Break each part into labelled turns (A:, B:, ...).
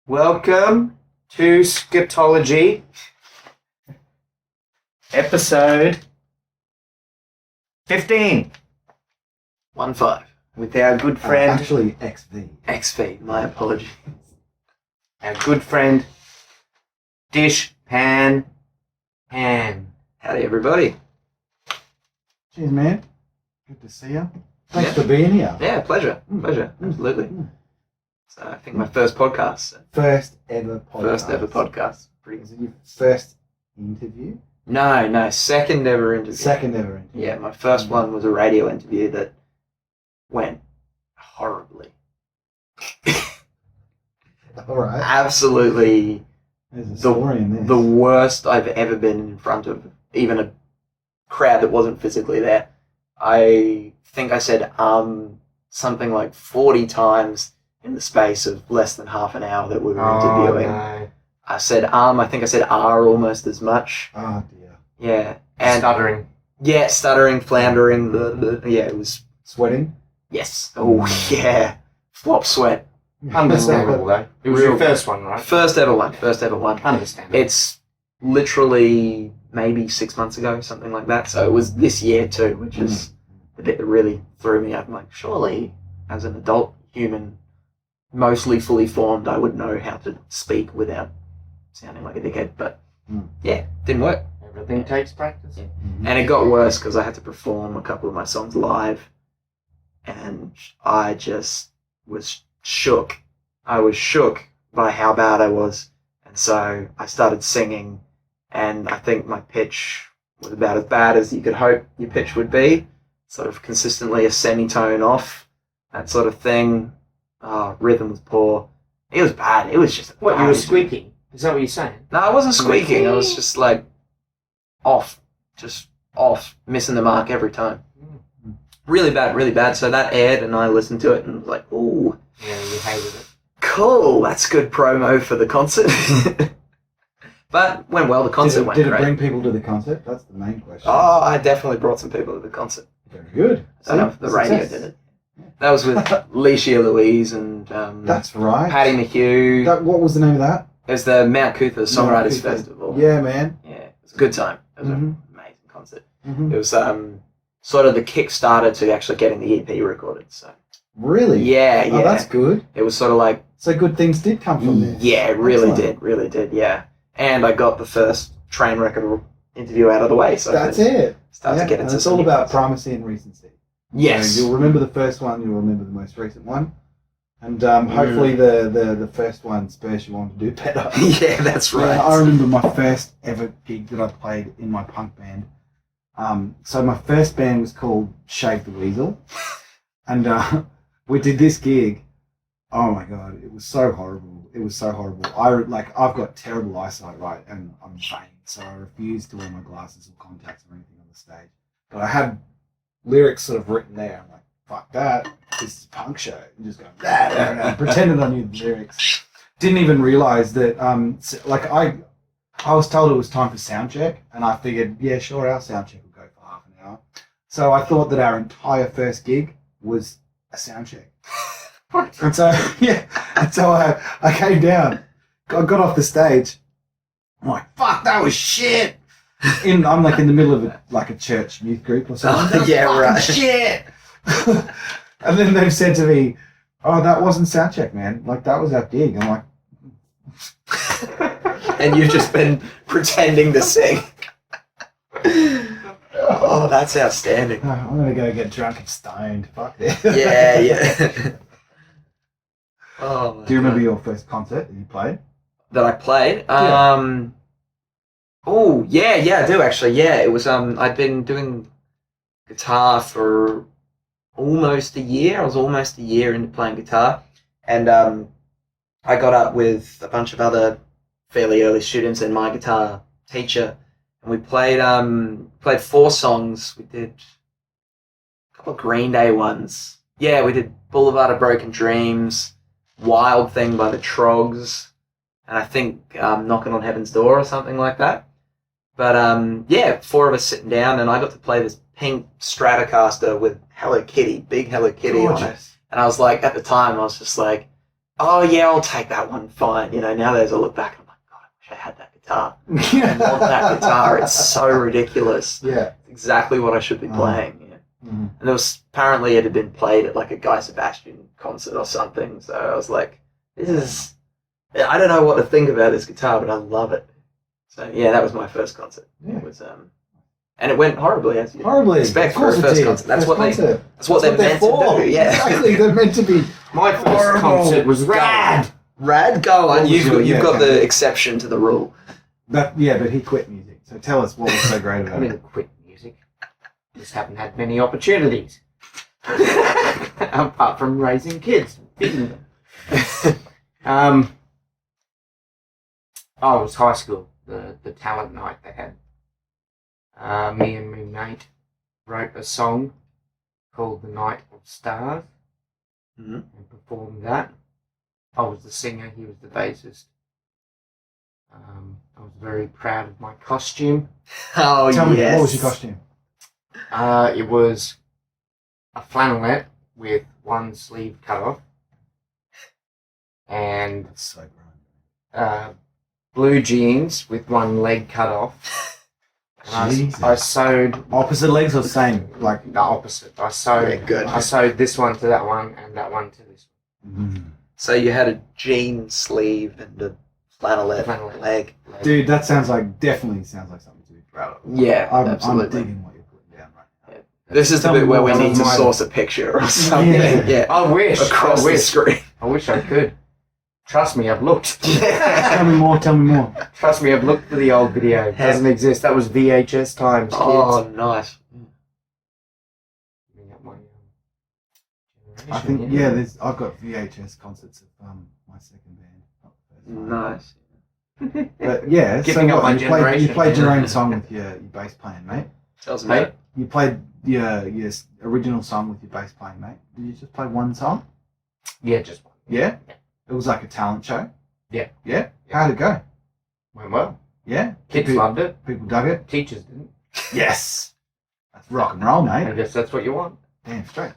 A: Welcome to Scatology, episode 15. 1-5. With our good friend...
B: actually, XV.
A: XV, my apologies. Our good friend, Dishpanhands. Howdy, everybody.
B: Cheers, man. Good to see you. Thanks for being here.
A: Yeah, pleasure. Pleasure, absolutely. So I think my first podcast.
B: First ever
A: podcast.
B: Was it your first interview?
A: No, second ever interview.
B: Second ever interview.
A: Yeah, my first one was a radio interview that went horribly.
B: All right.
A: Absolutely
B: There's a story in this.
A: the worst I've ever been in front of even a crowd that wasn't physically there. I think I said something like 40 times in the space of less than half an hour that we were interviewing.
C: No.
A: I said I think I said almost as much.
B: Oh, dear.
A: Yeah. And
C: Stuttering.
A: yeah, stuttering, floundering, yeah, it was...
B: Sweating?
A: Yes. Oh, yeah. Flop sweat.
C: Understandable though. It was your first one, right?
A: First ever one.
C: Understandable.
A: It's literally maybe 6 months ago, something like that. So it was this year too, which is the bit that really threw me. I'm like, surely, as an adult human, mostly fully formed, I would know how to speak without sounding like a dickhead. But yeah, didn't work.
C: Everything takes practice.
A: And it got worse because I had to perform a couple of my songs live. And I just was shook. I was shook by how bad I was. And so I started singing, and I think my pitch was about as bad as you could hope your pitch would be. Sort of consistently a semitone off, that sort of thing. Rhythm was poor. It was bad. It was just
C: What, you
A: bad.
C: were squeaking? Is that what you're saying?
A: No, I wasn't squeaking. I was just like off. Just off. Missing the mark every time. Really bad. So that aired, and I listened to it and was like, ooh,
C: Yeah, you hated it.
A: cool. That's good promo for the concert. But went well. The concert went
B: Did it
A: great.
B: bring people to the concert? That's the main question.
A: Oh, I definitely brought some people to the concert.
B: Very good.
A: I don't know if the radio did it. That was with Lecia Louise and
B: That's right.
A: Patty McHugh.
B: What was the name of that?
A: It was the Mount Cootha Songwriters
B: Mount Cootha.
A: Festival.
B: Yeah, man.
A: Yeah, it was a good time. It was
B: Mhm.
A: an amazing concert.
B: Mm-hmm.
A: It was sort of the Kickstarter to actually getting the EP recorded. So
B: Really?
A: yeah.
B: Oh, that's good.
A: It was sort of like,
B: So good things did come from this.
A: yeah, it really did, yeah. And I got the first train record interview out of the way, so
B: That's
A: I could
B: it.
A: start to get
B: and
A: into
B: it's
A: some
B: all
A: new
B: about
A: ones.
B: primacy and recency.
A: Yes.
B: So you'll remember the first one, you'll remember the most recent one. And hopefully the first one spurs you on to do better.
A: Yeah, that's right.
B: Yeah, I remember my first ever gig that I played in my punk band. So my first band was called Shave the Weasel. And we did this gig. Oh my God, it was so horrible. I've got terrible eyesight, right? And I'm vain, so I refused to wear my glasses or contacts or anything on the stage. But I had lyrics sort of written there. I'm like, fuck that. This is a punk show. And just go, blah, blah, blah. Pretended I knew the lyrics. Didn't even realize that, I was told it was time for sound check, and I figured, yeah, sure, our sound check will go for half an hour. So I thought that our entire first gig was a sound check. And so, I came down, I got off the stage. I'm like, fuck, that was shit. I'm like in the middle of a church youth group or something.
A: Oh, yeah,
B: Fucking
A: right.
B: Shit. And then they've said to me, oh, that wasn't sound check, man. Like, that was our gig. I'm like,
A: And you've just been pretending to sing. Oh, that's outstanding.
B: oh, I'm going to go get drunk and stoned. Fuck this.
A: Yeah. Oh, my
B: Do you remember
A: God.
B: your first concert that you played?
A: That I played?
B: Yeah.
A: Oh, yeah, I do actually. Yeah, it was, I'd been doing guitar for almost a year. I was almost a year into playing guitar. And I got up with a bunch of other fairly early students and my guitar teacher. And we played 4 songs. We did a couple of Green Day ones. Yeah, we did Boulevard of Broken Dreams, Wild Thing by the Trogs, and I think Knocking on Heaven's Door or something like that. But yeah, 4 of us sitting down, and I got to play this pink Stratocaster with Hello Kitty, big Hello Kitty on it.
B: Gorgeous.
A: And I was like, at the time, I was just like, oh yeah, I'll take that one, fine. You know, nowadays I look back and I'm like, God, I wish I had that guitar. I want that guitar. It's so ridiculous.
B: Yeah.
A: It's exactly what I should be playing. Yeah.
B: Mhm.
A: And apparently it had been played at like a Guy Sebastian concert or something. So I was like, I don't know what to think about this guitar, but I love it. So yeah, that was my first concert.
B: Yeah.
A: It was and it went horribly, as you
B: Horribly.
A: expect
B: Of
A: for a
B: course it
A: first
B: did.
A: concert. That's
B: First
A: what
B: concert.
A: that's what they're meant
B: for.
A: to do. Yeah,
B: Exactly. They're meant to be
C: My first
B: horrible.
C: concert was rad.
A: Rad, go on.
B: What was
A: You've
B: your-
A: got
B: yeah,
A: the exception to the rule.
B: But he quit music. So tell us what was so great
C: I
B: about it.
C: didn't quit music. Just haven't had many opportunities. Apart from raising kids. Feeding them. Oh, it was high school. The talent night they had. Me and my mate wrote a song called The Night of Stars
A: Mhm.
C: and performed that. I was the singer, he was the bassist. I was very proud of my costume.
A: Oh
B: Tell me,
A: yes.
B: what was your costume?
C: It was a flannelette with one sleeve cut off and
B: That's so great.
C: blue jeans with one leg cut off. And
B: Jesus.
C: I sewed
B: Opposite legs or same? Like,
C: the opposite. I sewed.
A: Yeah, good.
C: I sewed this one to that one and that one to this
A: So you had a jean sleeve and a flannelette
C: Flannelette.
A: leg.
C: one.
B: dude, that definitely sounds like something to be proud of.
A: Yeah,
B: I'm
A: absolutely.
B: digging what you're putting down right now.
A: This is the
B: Tell
A: bit
B: me
A: where
B: more.
A: we
B: Tell
A: need
B: me
A: to
B: more.
A: source a picture or something. Yeah.
C: I wish.
A: Across
C: I
A: the
C: wish.
A: screen.
C: I wish I could. Trust me, I've looked.
B: Tell me more. Tell me more.
C: Trust me, I've looked for the old video. It doesn't exist. That was VHS times, kids.
A: Oh, nice.
C: Bring up my,
B: I
C: generation,
B: think I've got VHS concerts of my second band. Not the first one.
A: Nice.
B: But yeah,
C: Giving up my
B: you
C: generation.
B: played your own song with your bass playing mate.
A: Tells me.
C: Mate?
B: You played your original song with your bass playing mate. Did you just play one song?
C: Yeah, just one.
B: Yeah. It was like a talent show.
C: Yeah.
B: Yeah. How'd it go?
C: Went well.
B: Yeah.
C: Kids
B: People-
C: loved it.
B: People dug it.
C: Teachers didn't.
B: Yes. That's rock and roll,
C: I
B: mate.
C: guess that's what you want.
B: Damn straight.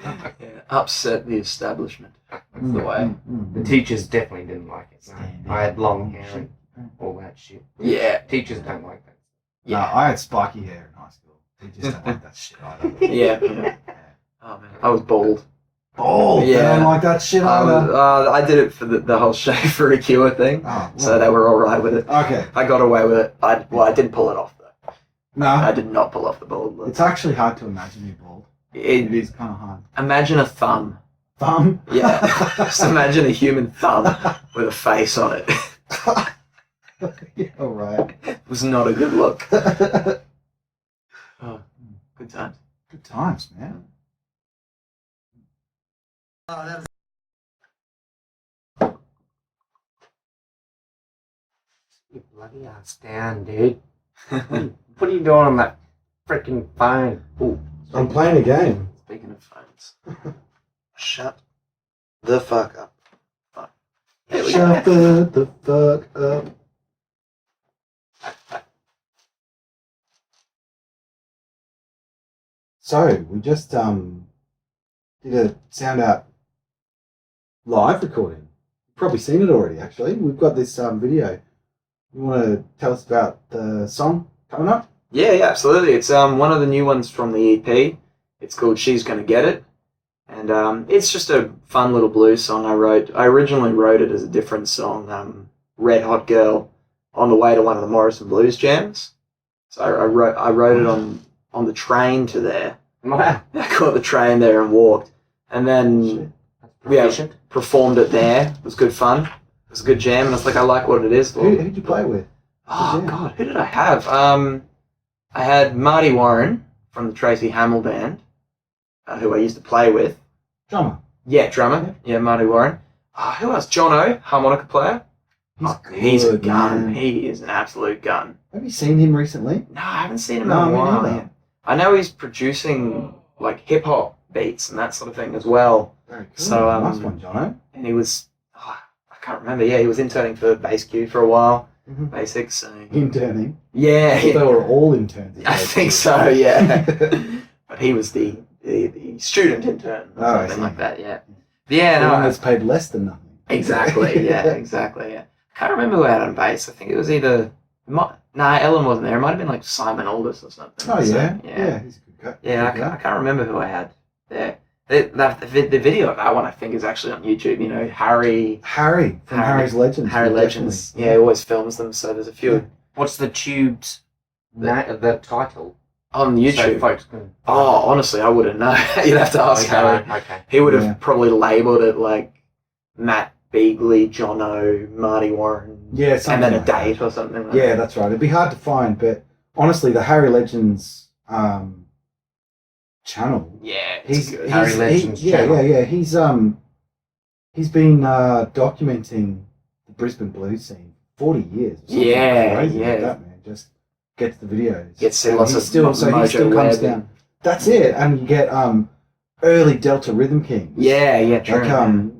A: Yeah, upset the establishment. That's the way.
C: The teachers definitely didn't like it. No.
B: Stand
C: I had long
B: up.
C: hair and all that shit.
A: Yeah.
C: Teachers don't like that.
B: No, I had spiky hair in high school. They just don't like that shit either.
A: Yeah. Yeah. Oh man, I was bald.
B: Bald.
A: Yeah.
B: They don't like that shit either.
A: I did it for the whole shave for a cure thing,
B: Oh,
A: so they were all right with it.
B: okay.
A: I got away with it. I didn't pull it off though. I
B: No,
A: did not pull off the bald look.
B: it's actually hard to imagine you bald. It
A: It,
B: is kind of hard.
A: imagine a thumb.
B: Thumb.
A: Yeah, just imagine a human thumb with a face on it.
B: Yeah, all right.
A: It was not a good look. Oh, good times.
B: Good times, man.
C: You bloody ass down, dude. What are you doing on that freaking phone?
A: Oh,
B: I'm playing a game.
A: speaking of phones, shut the fuck up. Fuck. There we go.
B: Shut the fuck up. So we just did a sound out live recording. You've probably seen it already. Actually, we've got this video. You want to tell us about the song coming up?
A: Yeah, absolutely. It's one of the new ones from the EP. It's called "She's Gonna Get It," and it's just a fun little blues song I wrote. I originally wrote it as a different song, "Red Hot Girl," on the way to one of the Morrison Blues jams. So I wrote it on the train to there.
C: Wow.
A: I caught the train there and walked, and then
B: Shit.
C: That's
A: Yeah.
C: proficient.
A: performed it there. It was good fun. It was a good jam, and I was like, I like what it is.
B: Who did you play with?
A: Oh
B: Yeah.
A: God, who did I have? I had Marty Warren from the Tracy Hamill band, who I used to play with.
B: Drummer.
A: Yeah, drummer. Yeah, Marty Warren. Who else? John O, harmonica player. He's a
B: good,
A: gun.
B: man.
A: He is an absolute gun.
B: Have you seen him recently?
A: No, I haven't seen him
B: No,
A: in a
B: me
A: while.
B: neither.
A: Yeah. I know he's producing like hip hop beats and that sort of thing as well.
B: Very cool.
A: So,
B: nice one, Jono.
A: And he was, I can't remember. Yeah, he was interning for Bass Q for a while.
B: Mhm.
A: Basics. So.
B: Interning.
A: Yeah,
B: I thought they were all interns.
A: I think so. Yeah, but he was the student intern or
B: Oh, I
A: something
B: see.
A: like that. Yeah, Yeah,
B: The
A: no,
B: one that's paid less than nothing.
A: exactly. Yeah, exactly. Yeah, I can't remember who I had on bass. I think it was either. Ellen wasn't there. It might have been like Simon Aldous or something.
B: Oh
A: So,
B: yeah,
A: yeah.
B: yeah, he's a good guy.
A: Yeah, I can't remember who I had there. The video of that one, I think, is actually on YouTube. You know,
B: Harry from Harry's Legends.
A: Harry
B: yeah,
A: Legends.
B: definitely.
A: Yeah, he always films them. So there's a few
B: Yeah.
C: What's the Tube's the title?
A: on
C: So
A: YouTube.
C: folks can.
A: Oh, honestly, I wouldn't know. You'd have to ask Harry.
C: Okay.
A: He would have
B: Yeah.
A: probably labelled it like Matt Beagley, Jono, Marty Warren,
B: Yeah,
A: and
B: something
A: then a
B: like
A: date
B: that.
A: or something like
B: Yeah,
A: that.
B: that's right. It'd be hard to find, but honestly, the Harry Legends channel.
A: Yeah, it's good.
C: Harry Legends
B: yeah,
C: channel.
B: yeah. He's been documenting the Brisbane blues scene 40 years. Or something
A: Yeah,
B: crazy
A: yeah.
B: like that, man. Just gets the videos.
A: Get to see
B: And
A: lots
B: he
A: of
B: still, so he
A: Mojo
B: still comes
A: Webb
B: down. That's it, and you get early Delta Rhythm Kings.
A: Yeah, true.
B: Like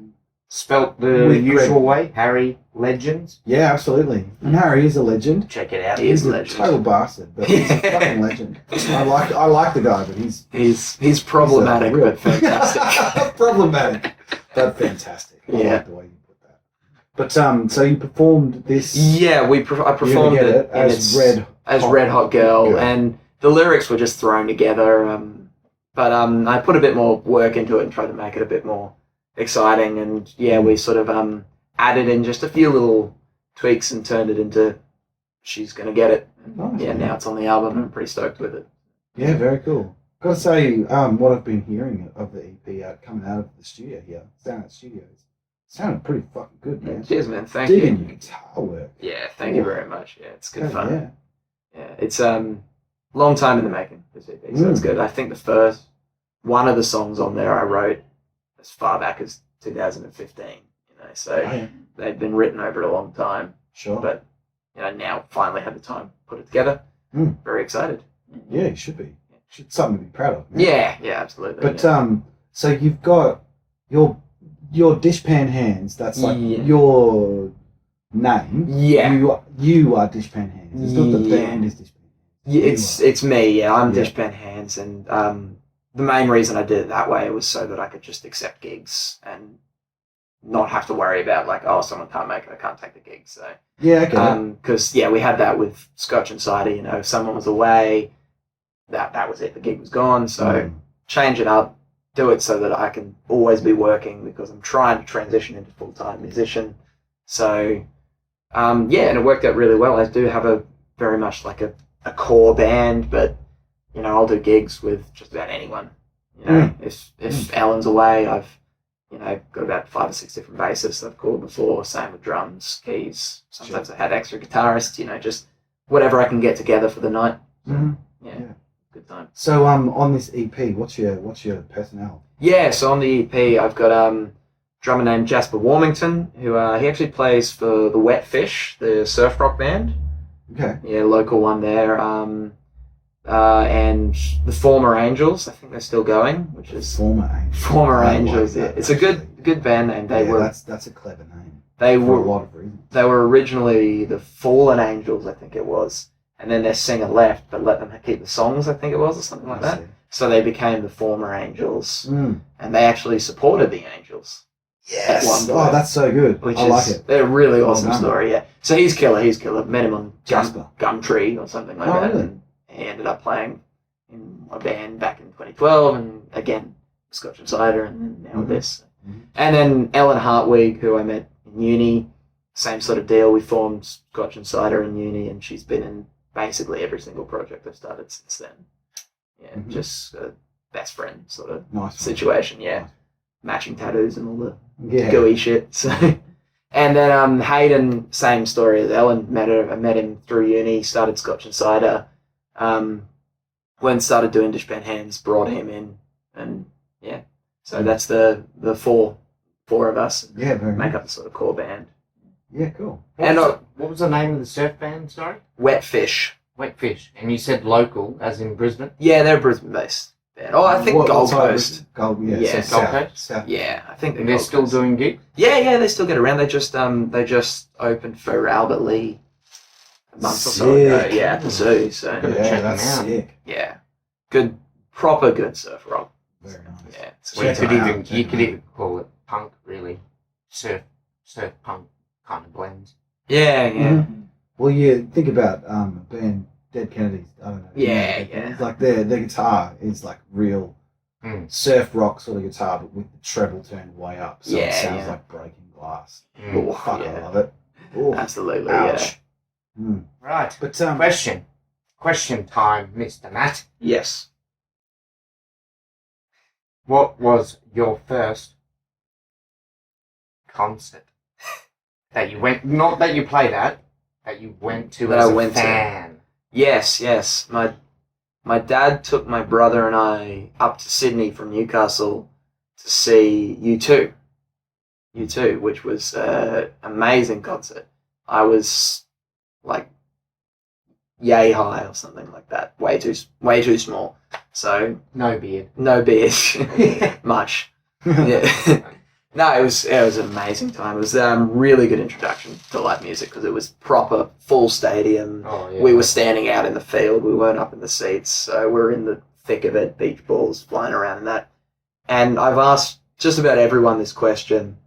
C: Spelt the
B: With
C: usual way. Harry Legends.
B: yeah, absolutely. And Harry is a legend.
C: Check it out.
A: He is
B: He's
A: a
B: a
A: legend.
B: total bastard, but he's a fucking legend. I like the guy, but
A: He's problematic,
B: he's a real-
A: but fantastic.
B: Problematic, but fantastic. I
A: Yeah.
B: like the way you put that. But so you performed this.
A: Yeah, I
B: You
A: performed
B: get
A: it
B: as
A: Red Hot Girl,
B: Girl.
A: and the lyrics were just thrown together. But I put a bit more work into it and tried to make it a bit more exciting. And yeah, we sort of added in just a few little tweaks and turned it into She's Gonna Get It.
B: Nice,
A: Yeah,
B: man.
A: now it's on the album. I'm pretty stoked with it.
B: Yeah, very cool. Got to say, what I've been hearing of the EP coming out of the studio here, Sound Studios, sounded pretty fucking good, man.
A: Cheers, man. Thank
B: Digging
A: you.
B: your guitar work.
A: Yeah, thank you very much. Yeah, it's good
B: Hell
A: fun.
B: Yeah.
A: Yeah, it's long time in the making, this EP, so it's good. I think the first one of the songs on there I wrote as far back as 2015, so
B: Oh, yeah.
A: they've been written over a long time,
B: Sure.
A: but now finally had the time to put it together. Very excited.
B: Yeah, you should be. Something to be proud of. Man.
A: Yeah, absolutely.
B: But
A: yeah.
B: so you've got your Dishpanhands. That's like
A: Yeah.
B: your name.
A: Yeah.
B: You are Dishpanhands. It's not the
A: Yeah.
B: band is Dishpanhands.
A: Yeah, it's me. Yeah, I'm
B: Yeah.
A: Dishpanhands, and the main reason I did it that way was so that I could just accept gigs and not have to worry about like, oh, someone can't make it, I can't take the gig. So
B: Yeah, okay.
A: because we had that with Scotch and Cider. If someone was away, that was it. The gig was gone. So change it up, do it so that I can always be working because I'm trying to transition into full-time musician. So and it worked out really well. I do have a very much like a core band, but I'll do gigs with just about anyone. If Ellen's away, I've got about 5 or 6 different bassists I've called before. Same with drums, keys. Sometimes I had extra guitarists. Just whatever I can get together for the night.
B: Mhm.
A: Yeah,
B: Yeah.
A: good time.
B: So on this EP, what's your personnel?
A: Yeah, so on the EP, I've got a drummer named Jasper Warmington, who he actually plays for the Wet Fish, the surf rock band.
B: Okay.
A: Yeah, local one there. And the Former Angels, I think they're still going, which is
B: Former Angels.
A: Former
B: I
A: Angels.
B: like
A: Yeah,
B: that,
A: it's a good band name.
B: that's a clever name.
A: They
B: For a
A: were
B: lot of reasons.
A: they were originally the Fallen Angels, I think it was, and then their singer left, but let them keep the songs, I think it was, or something like that. So they became the Former Angels, and they actually supported the Angels.
B: Yes.
A: At one point.
B: Oh, that's so good.
A: Which
B: I
A: is
B: like it.
A: They're a really
B: Well
A: awesome
B: done.
A: story, yeah. So he's killer. Met him on
B: Jasper.
A: Gumtree or something like
B: Oh,
A: that.
B: really?
A: And he ended up playing in a band back in 2012, and again, Scotch and Cider, and now this.
B: Mhm.
A: And then Ellen Hartwig, who I met in uni, same sort of deal. We formed Scotch and Cider in uni, and she's been in basically every single project I've started since then. Yeah,
B: Mhm.
A: just a best friend sort of
B: Nice one.
A: situation, yeah. Matching tattoos and all the
B: Yeah.
A: gooey shit. So, and then Hayden, same story as Ellen. I met him through uni. Started Scotch and Cider. When started doing Dishpanhands, brought him in, and yeah. So that's the four of us.
B: Yeah, very
A: Make
B: nice.
A: up the sort of core band.
B: Yeah, cool.
C: What was the name of the surf band? Sorry,
A: Wet Fish.
C: Wet Fish. And you said local, as in Brisbane.
A: Yeah, they're Brisbane based. Oh, I think
B: What
A: Gold
B: side of
A: Coast.
B: it? Gold, yeah.
A: Yeah,
B: so
C: Gold
B: south,
C: Coast?
B: South.
A: Yeah, I think
C: And they're
A: Gold
C: still
A: Coast.
C: doing gigs.
A: Yeah, they still get around. They just opened for Albert Lee a month or so ago.
B: Sick.
A: Yeah, at the zoo. So
C: Gotta
B: Yeah,
C: check
B: that's
C: them out.
B: sick.
A: yeah, proper good surf rock.
B: Very nice.
A: Yeah, it's
C: Well, you
B: Check
C: could
B: them out,
C: even
B: check them
C: call it punk, really. Surf punk kind of blends.
A: Yeah, yeah.
B: Mhm. Well, yeah. Think about a band, Dead Kennedys. I don't know.
A: Yeah,
B: Dead
A: yeah.
B: Kennedys. Like their guitar is like real
C: Mm.
B: surf rock sort of guitar, but with the treble turned way up, so
A: Yeah,
B: it sounds
A: yeah.
B: like breaking glass.
C: Mm.
A: Oh,
B: Fuck, I
A: yeah.
B: love it. Oh,
A: Absolutely,
C: Ouch.
B: Mm.
C: Right.
B: But
C: Question time, Mr. Matt.
A: yeah. Yes.
C: What was your first concert that you went? Not that you played at, that you went to
A: That
C: as
A: I
C: a
A: went to.
C: fan.
A: Yes. My dad took my brother and I up to Sydney from Newcastle to see U2. U2, which was an amazing concert. I was like yay high or something like that. Way too small. So
C: No beard.
A: no beard much. Yeah. No, it was an amazing time. It was really good introduction to live music because it was proper full stadium.
C: Oh yeah.
A: We were standing out in the field. We weren't up in the seats, so we were in the thick of it. Beach balls flying around and that. And I've asked just about everyone this question.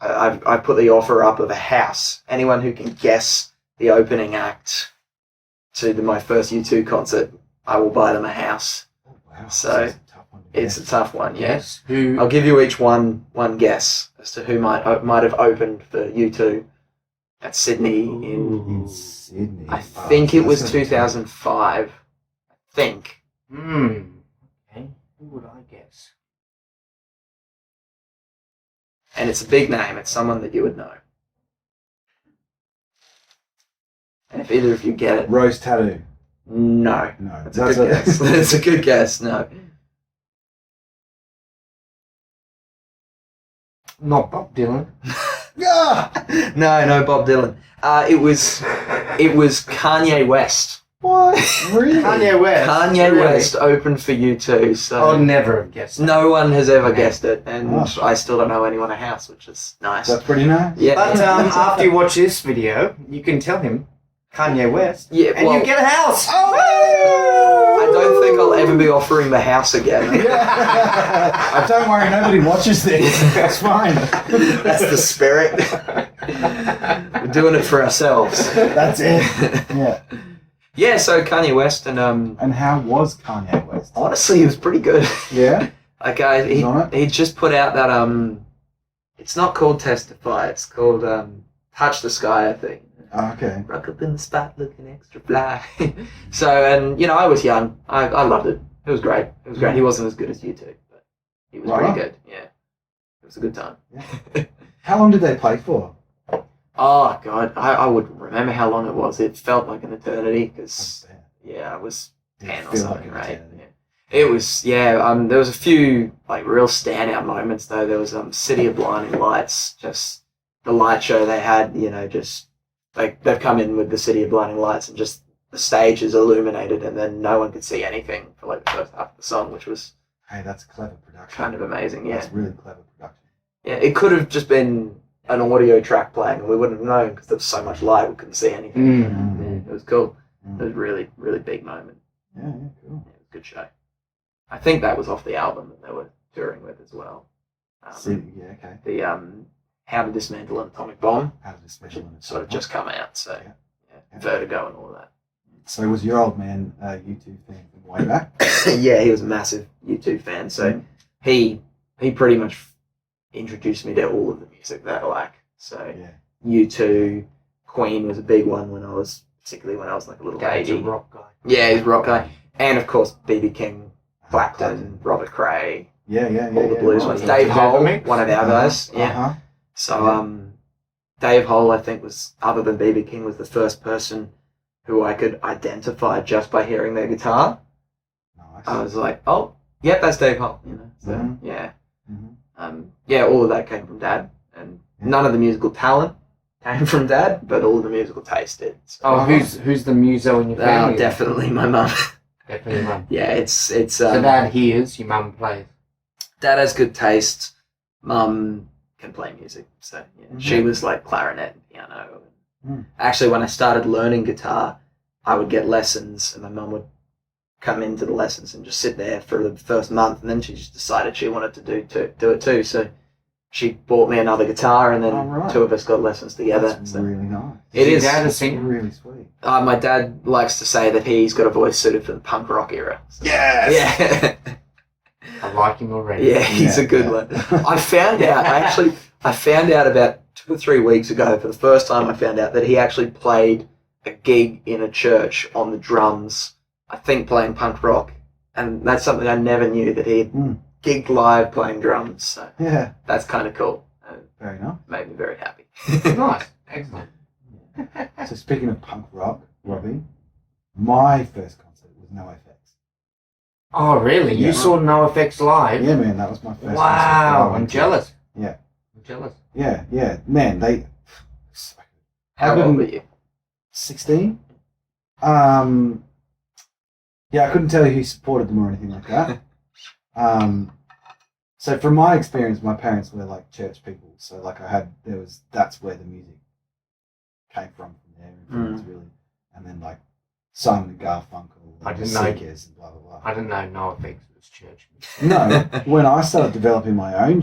A: I've put the offer up of a house. Anyone who can guess the opening act to my first U2 concert, I will buy them a house.
B: Oh, wow.
A: So,
B: That's a tough one to
A: It's a
B: guess.
A: tough one, yes.
C: Yes. Who?
A: I'll give you each one guess as to who might have opened for U2 at Sydney
B: In Sydney.
A: I think it was
B: That's gonna be tough.
A: 2005. I think.
C: Okay. Who would I guess?
A: And it's a big name. It's someone that you would know. And if either of you get it,
B: Rose Tattoo.
A: no.
B: No.
A: That's a good guess. That's a good guess. No.
C: Not Bob Dylan.
B: Ah!
A: No, Bob Dylan. It was Kanye West.
B: What? Really?
C: Kanye West.
A: Kanye
C: Really?
A: West opened for U2, so
C: I'll never have guessed.
A: no one has ever guessed it, and
B: Oh.
A: I still don't know anyone a house, which is nice.
B: That's pretty nice.
A: Yeah,
C: But after you watch this video, you can tell him Kanye West,
A: yeah.
C: and
A: Well,
C: you get a house.
A: I don't think I'll ever be offering the house again.
B: Don't worry, nobody watches this. It's fine.
A: That's the spirit. We're doing it for ourselves.
B: That's it. Yeah.
A: Yeah. So Kanye West, and
B: And how was Kanye West?
A: honestly, he was pretty good.
B: Yeah.
A: Like
B: He's on it?
A: he just put out that it's not called Testify. It's called Touch the Sky, I think.
B: Oh, okay.
A: Rock up in the spot looking extra fly. So, and you know, I was young. I loved it. It was great. It was great. He wasn't as good as U2, but he was
B: Right
A: pretty
B: on.
A: good. Yeah. It was a good time.
B: How long did they play for?
A: Oh, God. I wouldn't remember how long it was. It felt like an eternity because,
B: I bet.
A: yeah, I was
B: Did
A: 10
B: it
A: or
B: feel
A: something,
B: like an
A: right?
B: eternity?
A: Yeah. It was, yeah. There was a few, like, real standout moments, though. There was City of Blinding Lights, just the light show they had, you know, just, like, they've come in with the City of Blinding Lights and just the stage is illuminated and then no one could see anything for, like, the first half of the song, which was
B: Hey, that's clever production.
A: kind of amazing, yeah.
B: That's really clever production.
A: Yeah, it could have just been an audio track playing and we wouldn't have known because there was so much light we couldn't see anything.
C: Mm.
A: It was cool. It
B: Mm.
A: was really, really big moment.
B: Yeah,
A: Yeah, it
B: cool.
A: was a good show. I think that was off the album that they were touring with as well.
B: See, yeah, okay.
A: The How to Dismantle an Atomic Bomb,
B: How did it
A: which
B: special
A: had
B: in its
A: sort of
B: own
A: just come out, so
B: Yeah.
A: yeah, Vertigo and all that.
B: So was your old man a U2 fan from way back?
A: Yeah, he was a massive U2 fan, so
B: Mm.
A: he pretty much introduced me to all of the music that I like. So
B: Yeah.
A: U2, Queen was a big one particularly when I was like a little
C: Dad's a
A: baby.
C: rock guy.
A: Yeah, he's a rock guy. And of course, B.B. King, Clapton, Robert Cray,
B: Yeah, yeah, yeah.
A: all the
B: yeah,
A: blues
B: right.
A: ones.
C: Yeah.
A: Dave Hole,
C: Mix.
A: one of our guys. Yeah.
B: Uh-huh.
A: So, Dave Hole, I think, was, other than B.B. King, was the first person who I could identify just by hearing their guitar.
B: Nice.
A: I was like, oh, yep, that's Dave Hole. You know, so
B: Mhm.
A: yeah,
B: Mhm.
A: yeah, all of that came from Dad, and none of the musical talent came from Dad, but all of the musical taste did. So,
C: Oh, who's the muso in your family?
A: definitely my mum.
C: Definitely mum.
A: Yeah, it's
C: So Dad hears, your mum plays.
A: Dad has good taste. Mum can play music, so yeah. She was like clarinet and piano.
B: Mm.
A: Actually, when I started learning guitar, I would get lessons, and my mum would come into the lessons and just sit there for the first month, and then she just decided she wanted to do it too. So she bought me another guitar, and then
B: Oh, right.
A: two of us got lessons together.
B: That's
A: So
B: really nice.
A: it
C: Your
A: is.
C: dad a
B: That's
C: singer?
B: really sweet.
A: My dad likes to say that he's got a voice suited for the punk rock era. So,
B: Yes!
A: yeah.
C: I like him already.
A: Yeah, he's a good one. I found out about 2 or 3 weeks ago, for the first time I found out that he actually played a gig in a church on the drums, I think playing punk rock. And that's something I never knew, that he had gigged live playing drums. So
B: Yeah,
A: that's kind of cool.
B: very nice.
A: Made me very happy.
C: Nice. Excellent.
B: So speaking of punk rock, Robbie, my first concert was NoFX.
C: Oh, really?
B: Yeah.
C: You saw NoFX live?
B: Yeah, man, that was my first concert.
C: Wow. I'm jealous.
B: Yeah.
C: I'm jealous.
B: Yeah. Man, they...
A: How old were you?
B: 16. Yeah, I couldn't tell you who supported them or anything like that. So from my experience, my parents were like church people. So like that's where the music came from their influence really. And then like Simon and Garfunkel,
C: I
B: and the
C: didn't know.
B: Seekers and blah blah blah.
C: I didn't know NoFX was church.
B: No, when I started developing my own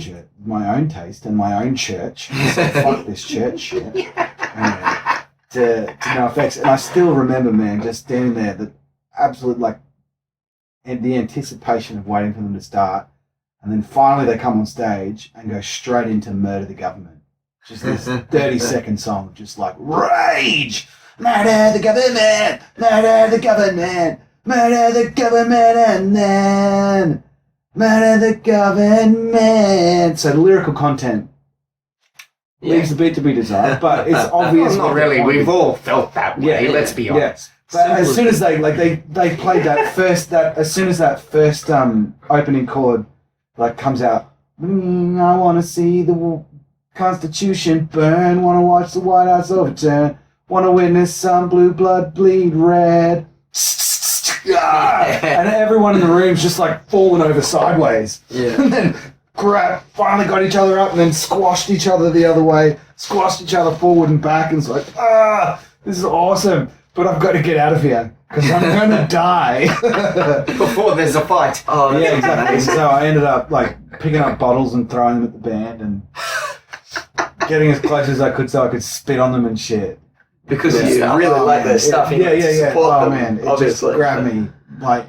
B: taste and my own church, I said, fuck this church shit. To NoFX, and I still remember, man, just standing there, the absolute and the anticipation of waiting for them to start, and then finally they come on stage and go straight into "Murder the Government," just this 30-second song, just like rage, murder the government, murder the government, murder the government, and then murder the government. So the lyrical content leaves a bit to be desired, but it's obvious.
C: Not really. We've all felt that way. Let's be honest.
B: But as soon as they played as soon as that first opening chord comes out, I want to see the Constitution burn, want to watch the White House overturn, want to witness some blue blood bleed red. And everyone in the room's just falling over sideways.
A: Yeah.
B: And then finally got each other up and then squashed each other the other way, squashed each other forward and back, and it's this is awesome, but I've got to get out of here because I'm going to die.
C: Before there's a fight.
A: Oh,
B: Yeah, exactly. So I ended up picking up bottles and throwing them at the band and getting as close as I could so I could spit on them and shit.
A: Because you really like their stuff. You need to support
B: Oh
A: them,
B: man, it
A: obviously.
B: just grabbed me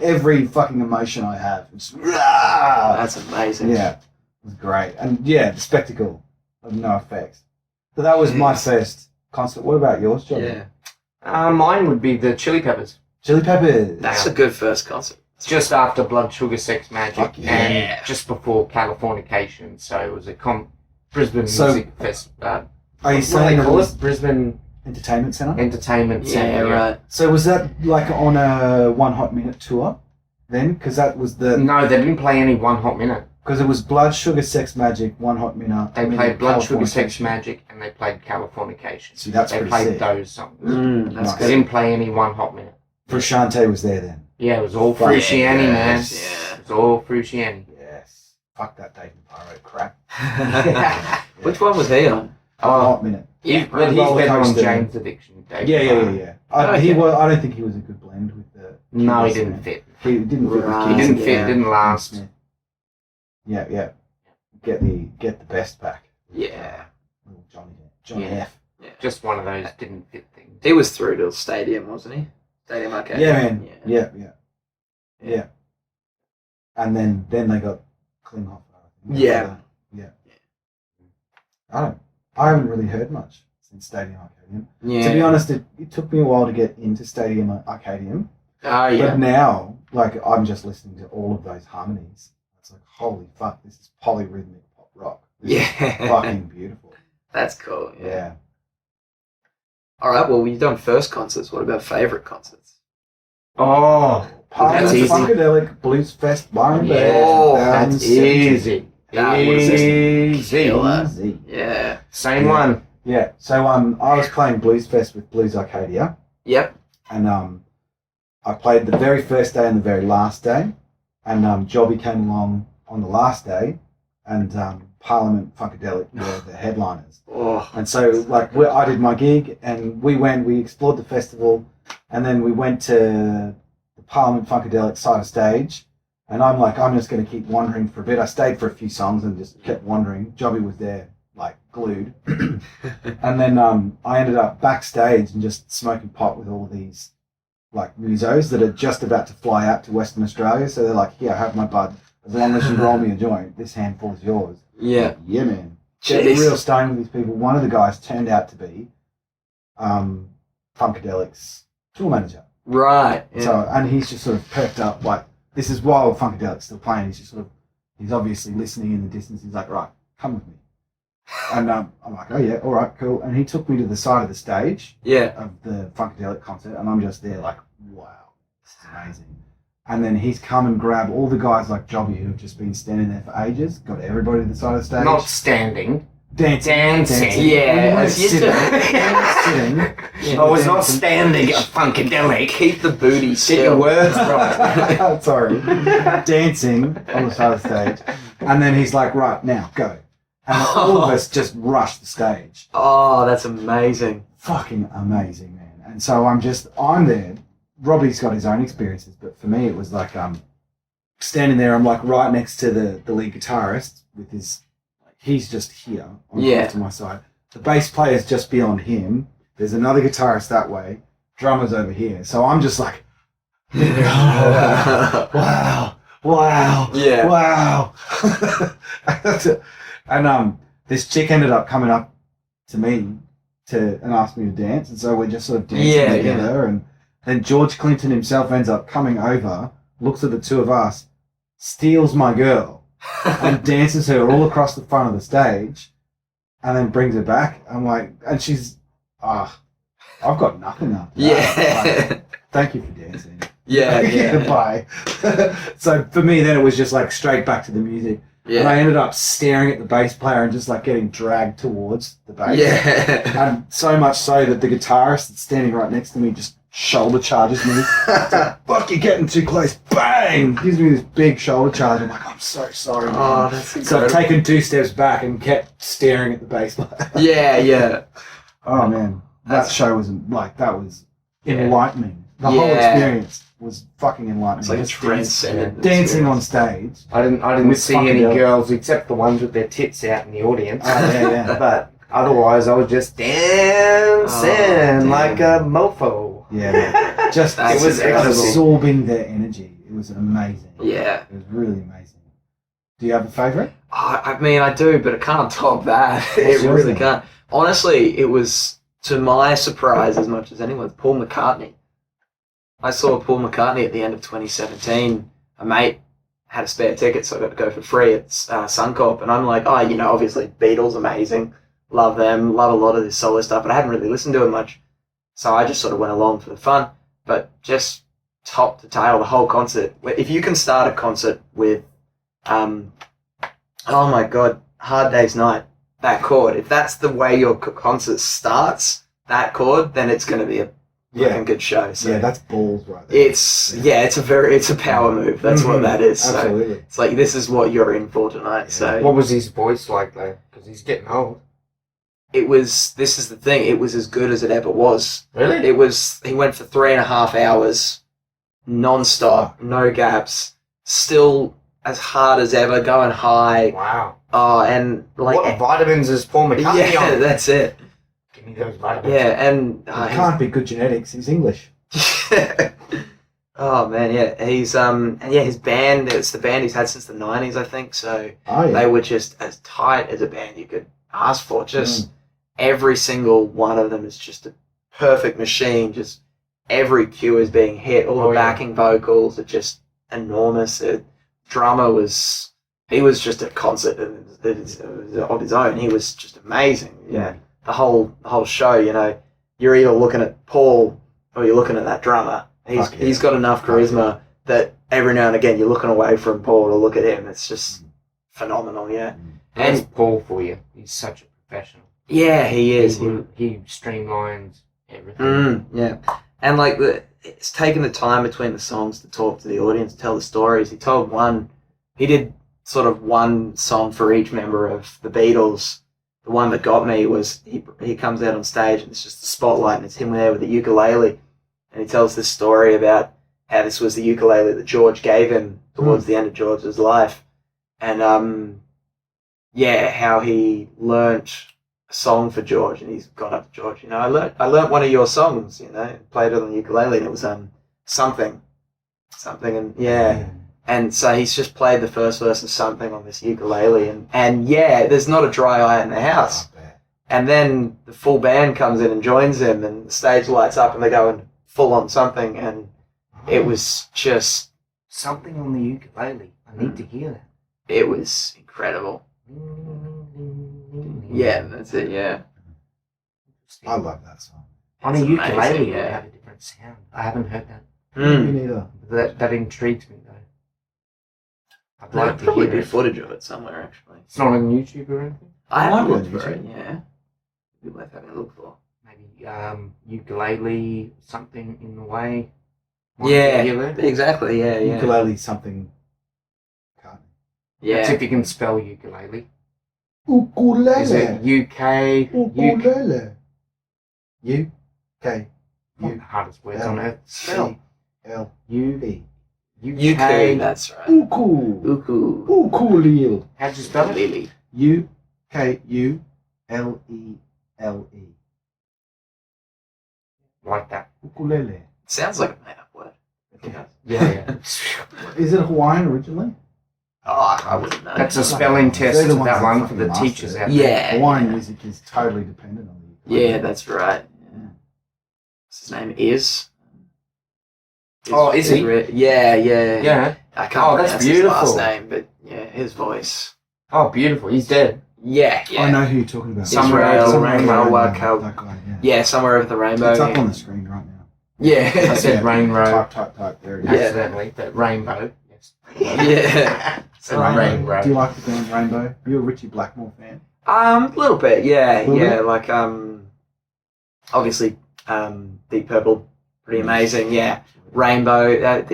B: every fucking emotion I have. It's,
A: That's amazing.
B: yeah, it was great, and the spectacle of NoFX. So that was my first concert. What about yours, Johnny?
A: Yeah.
C: Mine would be the Chili Peppers.
B: Chili Peppers.
A: That's a good first concert.
C: Just after Blood Sugar Sex Magic
B: Fuck yeah.
C: and just before Californication. So it was a Brisbane
B: So-
C: Music Fest.
B: Are you
C: What do they
B: saying
C: call
B: it
C: it? Brisbane
B: Entertainment Centre?
C: Entertainment
A: Yeah,
C: Centre.
A: right.
B: So was that on a One Hot Minute tour then? Because that was
C: No, they didn't play any One Hot Minute.
B: because it was Blood Sugar Sex Magic, One Hot Minute.
C: They played Blood Sugar Sex
B: Californication.
C: Magic and they played Californication.
B: See, that's
C: They
B: pretty
C: played
B: sick.
C: those songs.
A: That's
B: Nice.
C: They
A: good.
C: didn't play any One Hot Minute.
B: Frusciante was there then.
C: Yeah, it was all
B: Fuck
C: Frusciante, man.
A: yes, yeah.
C: It was all Frusciante.
B: Yes. Fuck that Dave and Pyro crap.
A: Which one was he on?
B: One Hot Minute.
C: But he's
B: Roller
C: better on
B: Coaster.
C: James Addiction. Dave
B: Yeah.
C: Farr.
B: He
A: Okay.
B: was. I don't think he was a good blend with the.
C: No, he
B: Keith
C: didn't
B: Smith.
C: fit.
B: He didn't fit.
A: Right.
B: with
C: He didn't
B: Keith
C: fit,
A: Yeah.
C: didn't last.
B: Smith. Yeah. Get the best back.
A: Yeah.
B: Little Johnny
C: Yeah.
B: F.
C: Just one of those didn't fit things.
A: He was through to the stadium, wasn't he? Stadium Arcade.
B: Yeah, man.
A: Yeah.
B: Yeah. And then they got Klinghoffer.
A: Yeah.
B: I haven't really heard much since Stadium Arcadium.
A: Yeah.
B: To be honest, it took me a while to get into Stadium Arcadium.
A: Oh, yeah.
B: But now, I'm just listening to all of those harmonies. It's like, holy fuck, this is polyrhythmic pop rock. This is
A: Yeah.
B: fucking beautiful.
A: That's cool. Yeah.
B: Yeah.
A: All right. Well, you've done first concerts. What about favorite concerts?
C: Oh,
B: Parliament
C: That's easy.
B: Funkadelic Blues Fest Byron
A: Yeah.
B: Bay.
A: Oh,
C: that's
B: 2017.
C: easy.
A: That was just
C: Easy.
A: killer.
B: Easy.
A: Yeah.
C: Same
B: Yeah.
C: one.
B: Yeah. So I was playing Blues Fest with Blues Arcadia,
A: Yep.
B: and I played the very first day and the very last day, and Jobbie came along on the last day, and Parliament Funkadelic were the headliners.
A: Oh.
B: And so, I did my gig, and we explored the festival, and then we went to the Parliament Funkadelic side of stage, And I'm like, I'm just going to keep wandering for a bit. I stayed for a few songs and just kept wandering. Jobbie was there, like, glued. And then I ended up backstage and just smoking pot with all these, like, musos that are just about to fly out to Western Australia. So they're like, here, have my bud. As long as you roll me a joint, this handful is yours.
A: Yeah.
B: Like, yeah, man. Getting real stoned with these people. One of the guys turned out to be Funkadelic's tour manager.
A: Right. Yeah.
B: So, and he's just sort of perked up, like, this is while Funkadelic's still playing. He's just sort of, he's obviously listening in the distance. He's like, right, come with me. And I'm like, oh yeah, all right, cool. And he took me to the side of the stage of the Funkadelic concert, and I'm just there like, wow, this is amazing. And then he's come and grabbed all the guys like Jobbie who have just been standing there for ages, got everybody to the side of the stage.
C: Not standing.
B: Dancing.
A: Yeah.
B: Sitting.
C: I was not standing at Funkadelic.
A: Keep the booty
C: Get
A: still.
C: your words right.
B: Sorry. Dancing on the side of the stage. And then he's like, right, now, go. And all of us just rushed the stage.
A: Oh, that's amazing.
B: Fucking amazing, man. And so I'm there. Robbie's got his own experiences, but for me it was like standing there, I'm like right next to the lead guitarist with his, like, he's just here to my side. The bass player's just beyond him. There's another guitarist that way. Drummer's over here. So I'm just like, wow.
A: Yeah.
B: Wow. And this chick ended up coming up to me and asked me to dance, and so we're just sort of dancing together. And then George Clinton himself ends up coming over, looks at the two of us, steals my girl, and dances her all across the front of the stage, and then brings her back. I'm like, and she's, I've got nothing after that. Like, thank you for dancing.
A: Yeah.
B: Bye. So for me, then it was just like straight back to the music.
A: Yeah.
B: And I ended up staring at the bass player and just like getting dragged towards the bass.
A: Yeah.
B: And so much so that the guitarist that's standing right next to me just shoulder charges me. It's like, fuck, you're getting too close. Bang! Gives me this big shoulder charge. I'm like, I'm so sorry, man.
A: Oh, that's incredible.
B: So I've taken 2 steps back and kept staring at the bass player.
A: Yeah.
B: Oh, man. That show was like, that was enlightening. The whole experience was fucking enlightening.
A: It's like a
B: Just
A: transcendent
B: dancing on stage.
C: I didn't
B: With
C: see any
B: Funkadelic.
C: girls except the ones with their tits out in the audience.
B: Oh, yeah.
C: But otherwise, I was just dancing like a mofo.
B: Yeah. Just
A: That's
C: it was
A: incredible.
B: absorbing their energy. It was amazing.
A: Yeah.
B: It was really amazing. Do you have a favourite?
A: I mean, I do, but it can't top that.
B: What's
A: It
B: yours
A: really
B: then?
A: can't. Honestly, it was, to my surprise as much as anyone's, Paul McCartney. I saw Paul McCartney at the end of 2017. A mate had a spare ticket, so I got to go for free at Suncorp. And I'm like, obviously Beatles, amazing. Love them. Love a lot of this solo stuff, but I hadn't really listened to it much. So I just sort of went along for the fun. But just top to tail, the whole concert. If you can start a concert with, oh my God, Hard Day's Night, that chord. If that's the way your concert starts, that chord, then it's going to be a fucking good show. So
B: Yeah, that's balls right there.
A: it's a power move. That's what that is. So
B: Absolutely.
A: it's like, this is what you're in for tonight. So
C: What was his voice like though? Because he's getting old.
A: this is the thing, it was as good as it ever was.
C: Really?
A: He went for 3.5 hours, non-stop, no gaps, still as hard as ever, going high.
C: Wow.
A: Oh, and like,
C: What vitamins is Paul McCartney
A: yeah,
C: on?
A: that's it.
C: Give me those vitamins.
A: Yeah, and
B: It can't be good genetics. He's English.
A: oh man, yeah, he's and yeah, his band, it's the band he's had since the 90s, I think. So
B: Oh, yeah.
A: they were just as tight as a band you could ask for. Just every single one of them is just a perfect machine. Just every cue is being hit. All the backing vocals are just enormous. Drummer was just a concert of his own. He was just amazing. Yeah, the whole show. You're either looking at Paul or you're looking at that drummer. He's got enough charisma that every now and again you're looking away from Paul to look at him. It's just phenomenal. Yeah,
C: That's Paul for you. He's such a professional.
A: yeah, he is.
C: He streamlines everything.
A: Yeah, and like it's taking the time between the songs to talk to the audience, tell the stories. He did sort of one song for each member of the Beatles. The one that got me was he comes out on stage and it's just the spotlight and it's him there with the ukulele, and he tells this story about how this was the ukulele that George gave him towards the end of George's life, and how he learnt a song for George, and he's gone up to George. I learnt one of your songs. Played it on the ukulele, and it was something, and and so he's just played the first verse of something on this ukulele, and there's not a dry eye in the house. And then the full band comes in and joins him, and the stage lights up, and they're going full on something, and it was just
C: Something on the ukulele. I need to hear that.
A: It was incredible. Yeah, that's it. Yeah,
B: I love that song.
C: On a
A: It's
C: ukulele,
A: amazing,
C: it
A: yeah.
C: had a different sound. I haven't heard that.
B: Me neither.
C: That intrigues me though. I'd
A: There'll
C: like to
A: probably
C: hear
A: be
C: it.
A: footage of it somewhere. Actually,
C: It's not on YouTube or anything.
A: I
B: It might
A: haven't
B: be on
A: looked for it.
B: YouTube.
A: Yeah, it'd be worth having a look for.
C: Maybe ukulele, something in the way. Might
A: Yeah,
C: be here there.
A: exactly. Yeah, yeah,
B: Ukulele something.
C: That's
A: yeah.
C: if you can spell ukulele.
B: Ukulele.
C: Is it UK?
B: Ukulele. U-K.
C: One of the hardest words on earth. Spell.
B: L-U-E.
A: UK. That's right.
B: Uku.
A: Uku.
B: Ukulele.
C: How'd you spell it?
A: Lily.
B: U-K-U-L-E-L-E.
C: Like that.
B: Ukulele.
A: Sounds like a made-up word.
C: Yeah.
B: Is it Hawaiian originally?
A: Oh, I wouldn't know.
C: That's a spelling test.
B: They're the ones
C: That
B: that
C: one for the
B: fucking
C: teachers
B: master
C: out
B: it.
C: there.
A: Yeah.
B: Hawaiian music is totally dependent on the ukulele.
A: Yeah, that's right. Yeah. What's his name? Is.
C: Oh, is he?
A: Yeah.
C: Yeah.
A: I can't
C: Oh, that's
A: pronounce his last
C: beautiful.
A: name, but yeah, his voice.
C: Oh, beautiful. He's dead.
A: Yeah.
B: I know who you're talking about.
C: Somewhere
A: Israel,
C: over the
A: Rainbow,
B: Rainbow,
A: Wacko.
B: that guy, yeah.
A: Yeah, somewhere over the rainbow.
B: It's up on the screen right now.
A: Yeah.
C: I said rainbow.
B: Type. There it is.
A: Yeah.
C: Accidentally, but rainbow. Yes.
A: Yeah.
C: Said rainbow.
B: Do you like the band Rainbow? You're a Richie Blackmore fan?
A: A little bit, yeah,
B: Little
A: yeah.
B: bit?
A: Like, obviously, Deep Purple, pretty amazing. Yeah, Rainbow.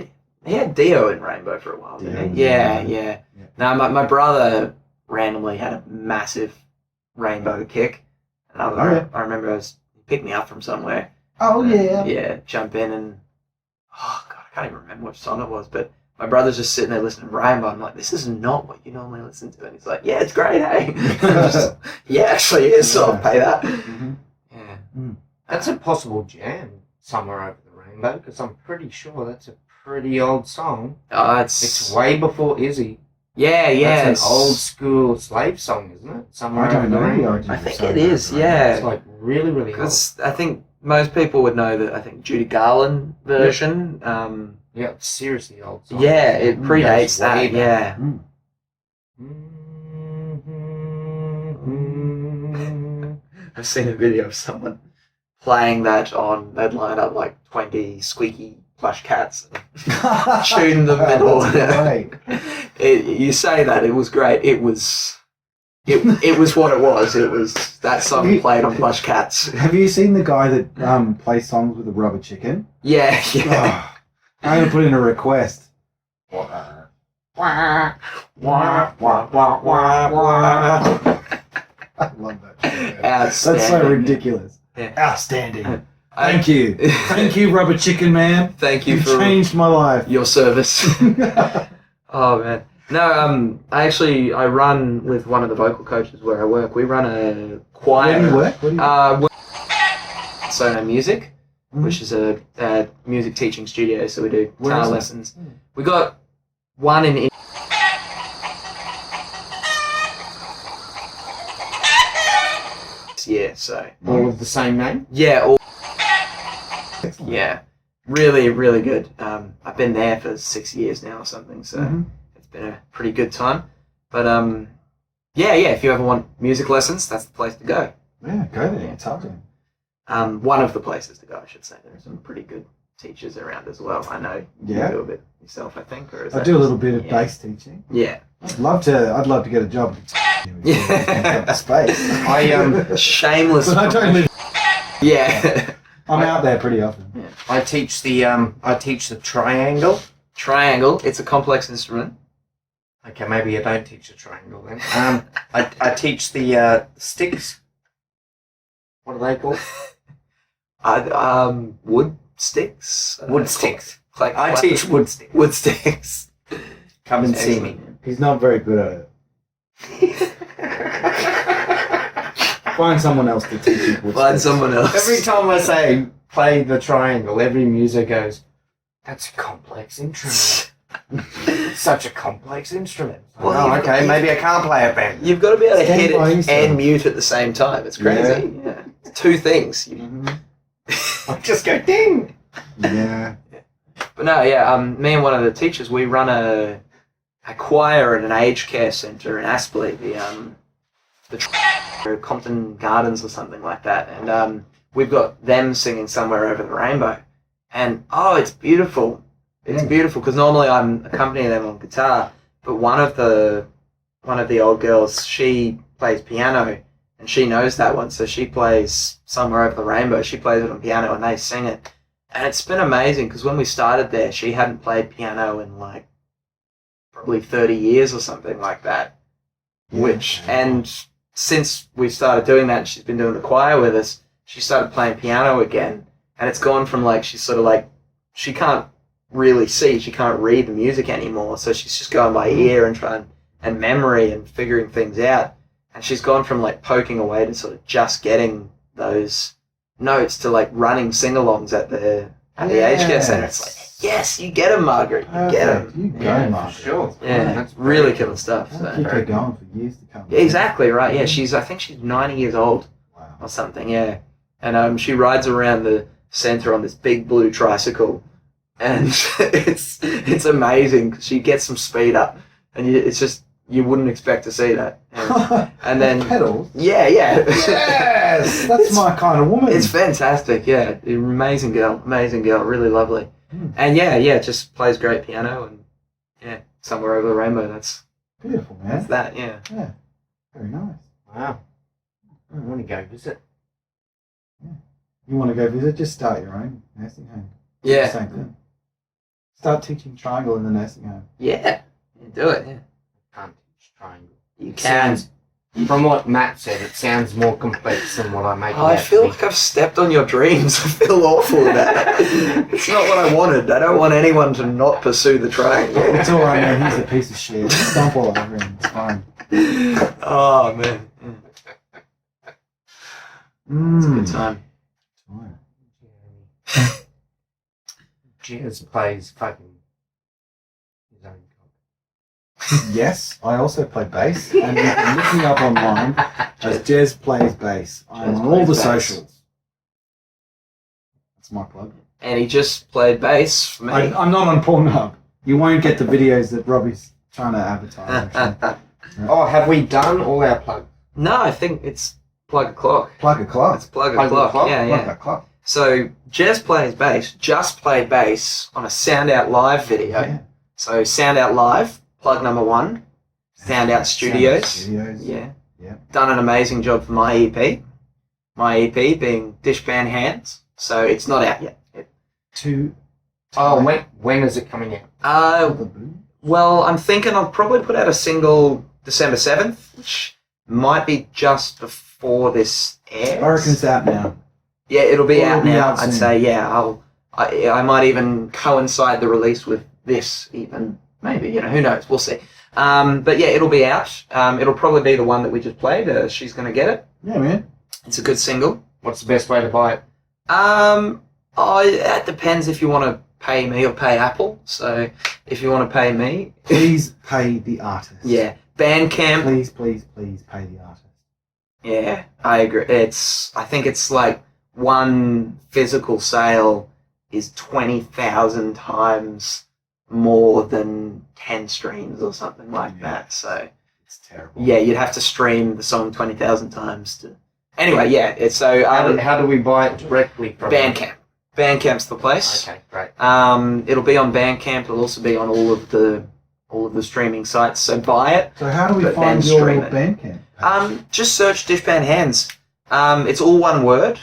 A: He had Dio in Rainbow for a while, didn't he?
B: Dio,
A: Yeah.
B: yeah.
A: Now, my brother randomly had a massive Rainbow kick, and I remember he picked me up from somewhere.
B: Oh, yeah.
A: Yeah, jump in and oh god, I can't even remember which song it was, but my brother's just sitting there listening to Rainbow. I'm like, this is not what you normally listen to, and he's like, yeah, it's great, hey. Yeah, actually, it is. So I'll pay that.
B: Mm-hmm.
A: Yeah.
C: That's a possible jam somewhere over the rainbow because I'm pretty sure that's a pretty old song.
A: Oh,
C: It's way before Izzy.
A: yeah.
C: That's an old school slave song, isn't it? Somewhere
B: I don't
C: over the
B: know the
C: rainbow.
B: origin.
A: I think
B: So
A: it is. Yeah.
C: It's like really, really old.
A: Because I think most people would know that. I think Judy Garland version.
C: Yeah, it's seriously old song.
A: Yeah, it predates
C: Goes way
A: that.
C: back.
A: Yeah. I've seen a video of someone playing that on. They'd line up like 20 squeaky plush cats and tune them and all.
B: That's great.
A: You say that it was great. It was. It was what it was. It was that song played on plush cats.
B: Have you seen the guy that plays songs with a rubber chicken?
A: Yeah.
B: Oh, I'm going to put in a request.
A: I
B: love that shit.
A: That's
B: That's so ridiculous.
A: Yeah.
B: Outstanding. Thank you. Thank you, Rubber Chicken Man.
A: Thank you
B: You
A: for
B: changed my life.
A: your service. Oh man. No, I run with one of the vocal coaches where I work. We run a choir.
B: Where do you work? What do you
A: Sono Music, which is a music teaching studio. So we do
B: Where
A: guitar
B: is it?
A: lessons. We got one in this year. So
C: All of the same name?
A: yeah, all,
B: Excellent.
A: yeah, really, really good. I've been there for 6 years now or something. So.
B: Mhm.
A: It's been a pretty good time. But yeah, if you ever want music lessons, that's the place to go.
B: Yeah, go there. It's hard.
A: One of the places to go, I should say. There are some pretty good teachers around as well. I know
B: Yeah.
A: you do a bit yourself, I think. Or is
B: I
A: that
B: do a
A: just-
B: little bit of
A: yeah.
B: bass teaching.
A: Yeah.
B: I'd love to get a job.
A: Yeah.
B: Space.
A: Shameless.
B: But I don't live.
A: Yeah.
B: I'm out there pretty often.
C: I teach the triangle.
A: Triangle. It's a complex instrument.
C: Okay, maybe I don't teach the triangle then. I teach the sticks. What are they called?
A: Wood sticks.
C: Wood sticks.
A: Like
C: I teach wood sticks.
A: wood sticks.
C: Come and see me.
B: He's not very good at it. Find someone else to teach him.
A: Find someone else.
C: Every time I say play the triangle, every music goes, that's a complex instrument. Such a complex instrument.
A: Well,
C: okay, maybe I can't play it then.
A: You've got to be able to
B: Stand
A: hit
B: by
A: it
B: yourself.
A: and mute at the same time. It's crazy. Yeah. It's two things.
C: I just go ding.
B: Yeah.
A: But no, yeah. Me and one of the teachers, we run a choir at an aged care centre in Aspley, the Compton Gardens or something like that, and we've got them singing Somewhere Over the Rainbow, and it's beautiful. It's beautiful because normally I'm accompanying them on guitar, but one of the old girls, she plays piano, and she knows that one, so she plays Somewhere Over the Rainbow. She plays it on piano, and they sing it, and it's been amazing because when we started there, she hadn't played piano in like probably 30 years or something like that. And since we started doing that, and she's been doing the choir with us, she started playing piano again, and it's gone from like she's sort of like she can't really see, she can't read the music anymore, so she's just going by ear and and memory and figuring things out, and she's gone from like poking away to sort of just getting those notes to like running sing-alongs at the aged care centre. It's like, yes, you get them, Margaret, you get them.
B: You go, Margaret.
C: For sure.
A: Yeah,
C: That's
A: really killer stuff.
B: Keep
A: So.
B: her going for years to come.
A: Yeah, exactly right. Yeah, I think she's 90 years old
B: Wow.
A: or something. Yeah, and she rides around the centre on this big blue tricycle, and it's amazing because she gets some speed up, and it's just you wouldn't expect to see that. And then
B: pedals.
A: Yeah.
B: Yes, that's my kind of woman.
A: It's fantastic. Yeah, amazing girl, really lovely, and just plays great piano, and Somewhere Over the Rainbow. That's
B: beautiful, man.
A: that's that. Yeah.
B: Yeah, very nice.
C: Wow. I want to go visit.
B: You want to go visit? Just start your own nursing home.
A: Yeah.
B: Same thing. Start teaching triangle in the nursing home.
A: Yeah. Do it. Yeah.
C: Can't teach triangle.
A: You can.
C: From what Matt said, it sounds more complex than what I make it
A: I
C: out
A: feel
C: to be.
A: like I've stepped on your dreams. I feel awful about that. It's not what I wanted. I don't want anyone to not pursue the triangle.
B: It's all right, man. He's a piece of shit. Stomp all over him. It's fine.
A: Oh, man. It's a good time.
C: Jez plays fucking his own
B: Yes, I also play bass, and you can look me up online as Jez Plays Bass. I'm on all the socials. That's my plug.
A: And he just played bass for me.
B: I'm not on Pornhub. You won't get the videos that Robbie's trying to advertise. Actually.
C: Oh, have we done all our plugs?
A: No, I think it's Plug a Clock.
B: Plug a clock.
A: It's Plug a
C: Plug a
A: Clock.
C: Clock?
A: Yeah,
B: Plug
A: yeah.
B: a clock.
A: So Jez Plays Bass just played bass on a Sound Out Live video.
B: Yeah.
A: So Sound Out Live, plug number 1. Sound Out Studios.
B: Studios.
A: Yeah.
B: Yeah.
A: Done an amazing job for my EP. My EP being Dishpanhands. So it's not out yet.
C: Oh, when is it coming out?
A: Well, I'm thinking I'll probably put out a single December 7th, which might be just before this airs.
B: I reckon it's out now.
A: Yeah, it'll be
B: Or
A: out
B: it'll be
A: now.
B: out
A: I'd
B: soon.
A: say, yeah. I might even coincide the release with this, even maybe. Who knows? We'll see. But yeah, it'll be out. It'll probably be the one that we just played. She's Gonna Get It.
B: Yeah, man.
A: It's a good single.
C: What's the best way to buy it?
A: It depends if you want to pay me or pay Apple. So if you want to pay me,
B: Please pay the artist.
A: yeah, Bandcamp.
B: Please, please, please pay the artist.
A: Yeah, I agree. I think it's like one physical sale is 20,000 times more than 10 streams or something like that. So
B: It's terrible.
A: yeah, you'd have to stream the song 20,000 times to. Anyway, yeah. It's so
C: How do we buy it directly from
A: Bandcamp. Bandcamp's the place.
C: Okay, great.
A: It'll be on Bandcamp. It'll also be on all of the streaming sites. So buy it.
B: So how do we
A: But
B: find
A: then
B: your
A: stream it.
B: Bandcamp page?
A: Just search Dishpanhands. It's all one word,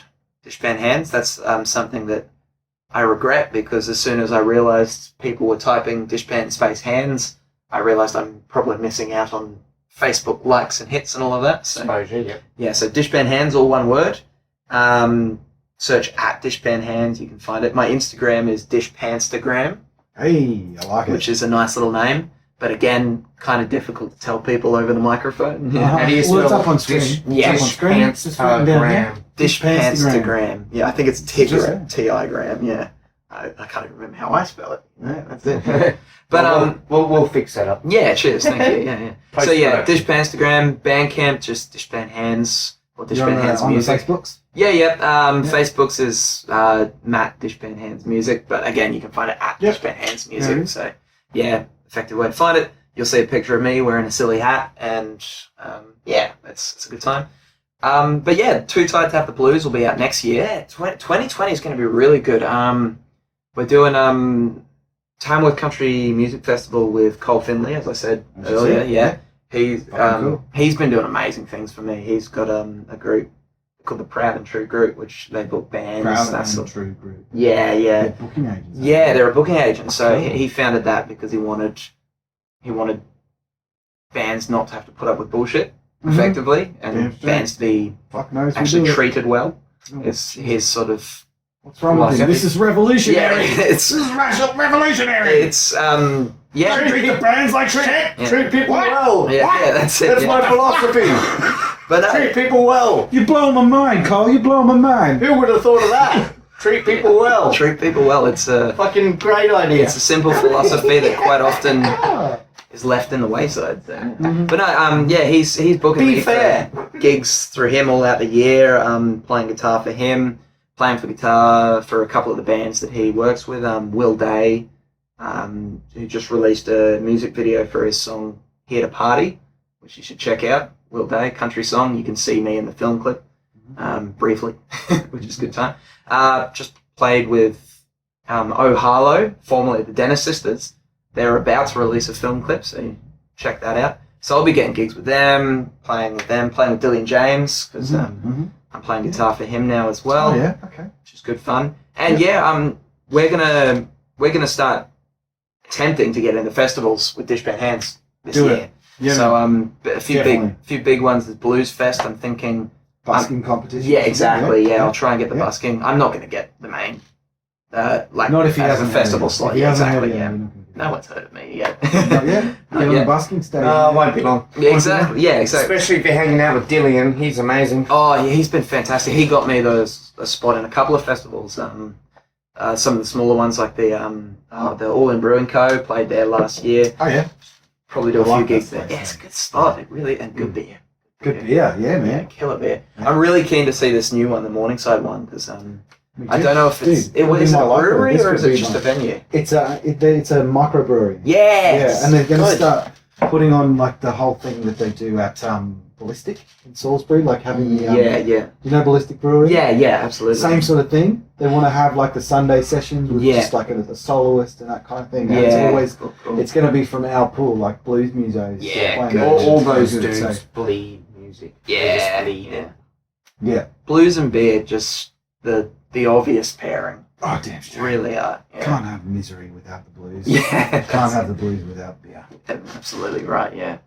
A: Dishpanhands. That's something that I regret because as soon as I realised people were typing Dishpan space hands, I realised I'm probably missing out on Facebook likes and hits and all of that. So
C: Exposure, yep.
A: yeah, so Dishpanhands, all one word. Search at Dishpanhands, you can find it. My Instagram is Dishpanstagram,
B: Hey, I like it.
A: which is a nice little name. but again, kind of difficult to tell people over the microphone. Yeah.
B: Uh-huh.
C: How do you
B: Well, it's
C: spell
B: up on screen.
A: Yeah.
B: It's up on screen. It's just written down here.
A: Dishpanhands. Yeah, I think it's
B: Just
A: Tigram. T-I-gram, yeah. I can't even remember how I spell it. Yeah, that's it. But
C: we'll fix that up.
A: yeah, cheers, thank you. Yeah. So yeah,
C: Post-production.
A: Dishpanhands, Bandcamp, just Dishpanhands or
B: You're
A: Dishpanhands
B: on the
A: Music.
B: Facebooks?
A: Yeah. Facebook's is Matt Dishpanhands Music, but again, you can find it at
B: Yep.
A: Dishpanhands
B: There it
A: Music.
B: is.
A: So yeah, effective way to find it. You'll see a picture of me wearing a silly hat, and yeah, it's a good time. But yeah, Too Tight to Have the Blues will be out next year. 2020 is going to be really good. We're doing Tamworth Country Music Festival with Cole Finley, as I said
B: As you
A: earlier.
B: said,
A: Yeah, he's
B: Fucking cool.
A: he's been doing amazing things for me. He's got a group called the Proud and True Group, which they book bands.
B: Proud
A: that
B: and
A: sort of-
B: True Group.
A: Yeah.
B: They're booking agents.
A: Yeah, they're a booking agent. So
B: Cool.
A: he founded that because he wanted bands not to have to put up with bullshit
B: Mhm.
A: effectively, and
B: Damn straight.
A: bands to be
B: Fuck knows we
A: actually
B: do it.
A: treated well.
B: Oh,
A: Is his sort of
B: What's wrong with him?
A: philosophy.
B: This is revolutionary.
A: Yeah, it's
B: This is revolutionary.
A: it's yeah.
B: Don't treat the bands like shit.
A: Yeah.
B: Treat people well.
A: Yeah, that's it.
B: That's
A: yeah.
B: my philosophy.
A: But
B: Treat people well. You're blowing my mind, Cole. You're blowing my mind.
C: Who would have thought of that? Treat people well.
A: treat people well. It's a
C: Great idea.
A: it's a simple philosophy that quite often is left in the wayside. So.
B: Mhm.
A: But no, yeah, he's booking
C: Be
A: me
C: fair.
A: for gigs through him all out the year. Playing guitar for him, playing for guitar for a couple of the bands that he works with. Will Day, who just released a music video for his song "Here to Party," which you should check out. Will Day, country song. You can see me in the film clip briefly, which is a good time. Just played with Oh Harlow, formerly the Dennis Sisters. They're about to release a film clip, so you check that out. So I'll be getting gigs with them, playing with Dillian James, because I'm playing guitar for him now as well,
B: Oh yeah. Okay.
A: which is good fun. And yeah, we're gonna start attempting to get into festivals with Dishpanhands this
B: Do
A: year.
B: it. Yeah.
A: So a few
B: Definitely.
A: big ones. There's Blues Fest. I'm thinking.
B: busking competition.
A: Yeah, exactly. Yeah, I'll try and get the
B: Yeah.
A: busking. I'm not going to get the main. Like
B: Not if he
A: as
B: hasn't
A: a festival
B: heard
A: slot.
B: If he
A: Yeah,
B: hasn't
A: exactly.
B: heard it,
A: Yeah.
B: you're not gonna get
A: No one's heard of me yet.
B: it. Not yet.
A: Not
B: Get on
A: yet.
B: the busking stage.
C: No, it won't be long.
A: Yeah, exactly. Yeah, exactly.
C: Especially if you're hanging out with Dillian. He's amazing.
A: Oh, yeah, he's been fantastic. He got me a spot in a couple of festivals. Some of the smaller ones, like the All In Brewing Co. played there last year.
B: Oh yeah.
A: Probably do a
B: I
A: few
B: like
A: gigs
B: that
A: there.
B: place,
A: Yeah, it's a
B: man.
A: good spot. It really and good beer.
B: Good beer. Yeah,
A: Yeah,
B: man.
A: killer beer.
B: Yeah.
A: I'm really keen to see this new one, the Morningside one, because
B: Me
A: I
B: too.
A: don't know if it's
B: Dude,
A: is
B: could be
A: it
B: my
A: a
B: life,
A: brewery
B: this
A: or
B: could
A: is it
B: be
A: just
B: my-
A: a venue?
B: It's a microbrewery.
A: Yes.
B: Yeah, and they're going to
A: Good.
B: start putting on like the whole thing that they do at Ballistic in Salisbury, like having the
A: Yeah.
B: you know Ballistic Brewery.
A: Yeah, absolutely.
B: Same sort of thing. They want to have like the Sunday sessions with
A: Yeah.
B: just like a soloist and that kind of thing. And
A: Yeah.
B: it's always
A: Cool.
B: it's going to be from our pool, like blues musos.
A: Yeah,
B: playing
A: good.
B: those.
C: All those
B: Good,
C: dudes
B: so-
C: bleed music. They
A: Yeah,
C: just bleed
A: yeah.
C: it.
B: yeah.
A: Blues and beer, just the obvious pairing.
B: Oh damn straight.
A: Really are. Yeah.
B: Can't have misery without the blues.
A: Yeah.
B: Can't have the blues without beer.
A: Absolutely right. Yeah.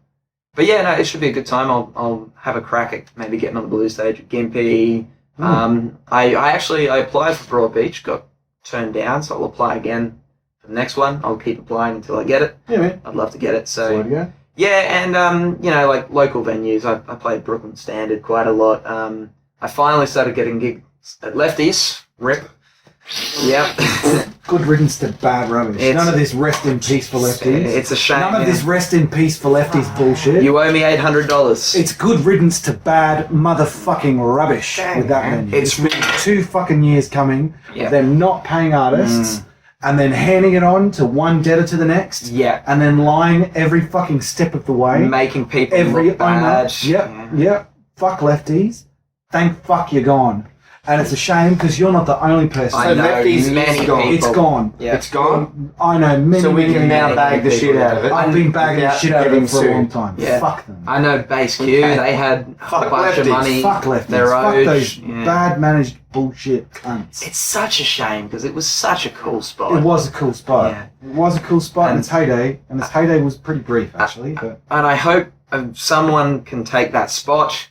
A: But yeah, no, it should be a good time. I'll have a crack at maybe getting on the blues stage at Gympie. I applied for Broadbeach, got turned down, so I'll apply again for the next one. I'll keep applying until I get it.
B: Yeah, man.
A: I'd love to get it.
B: So
A: So
B: there you go.
A: yeah, and like local venues, I played Brooklyn Standard quite a lot. I finally started getting gigs at Lefties. Rip. Yep.
B: Good riddance to bad rubbish.
A: It's-
B: None of this rest in peace for lefties.
A: It's a shame.
B: None of
A: yeah.
B: this rest in peace for lefties bullshit.
A: You owe me $800.
B: It's good riddance to bad motherfucking rubbish with that venue.
A: It's
B: It's been 2 fucking years coming.
A: Yeah.
B: Them not paying artists and then handing it on to one debtor to the next
A: Yeah.
B: and then lying every fucking step of the way.
A: Making people
B: Every
A: look
B: owner.
A: bad.
B: Yep. Fuck lefties. Thank fuck you're gone. And it's a shame because you're not the only person.
A: I know
C: Lefties
A: many
C: is gone.
A: people.
B: It's gone.
A: Yeah.
C: It's gone.
B: I know many,
C: So we
B: many,
C: can now
B: many,
C: bag the shit out of it.
B: I've been bagging the
C: without
B: shit out of
C: getting
B: them for a long
C: sued.
B: time.
A: Yeah.
B: Fuck them.
A: I know Base Q,
C: Okay.
A: they had a
C: Fuck
A: bunch of
C: lefties.
A: money.
B: Fuck lefties.
A: They're
B: Fuck
A: owed.
B: those
A: Yeah.
B: bad managed bullshit cunts.
A: It's such a shame because it was such a cool spot.
B: It was a cool spot.
A: Yeah.
B: It was a cool spot in
A: And-
B: its heyday, and its heyday was pretty brief actually. But
A: And I hope someone can take that spot,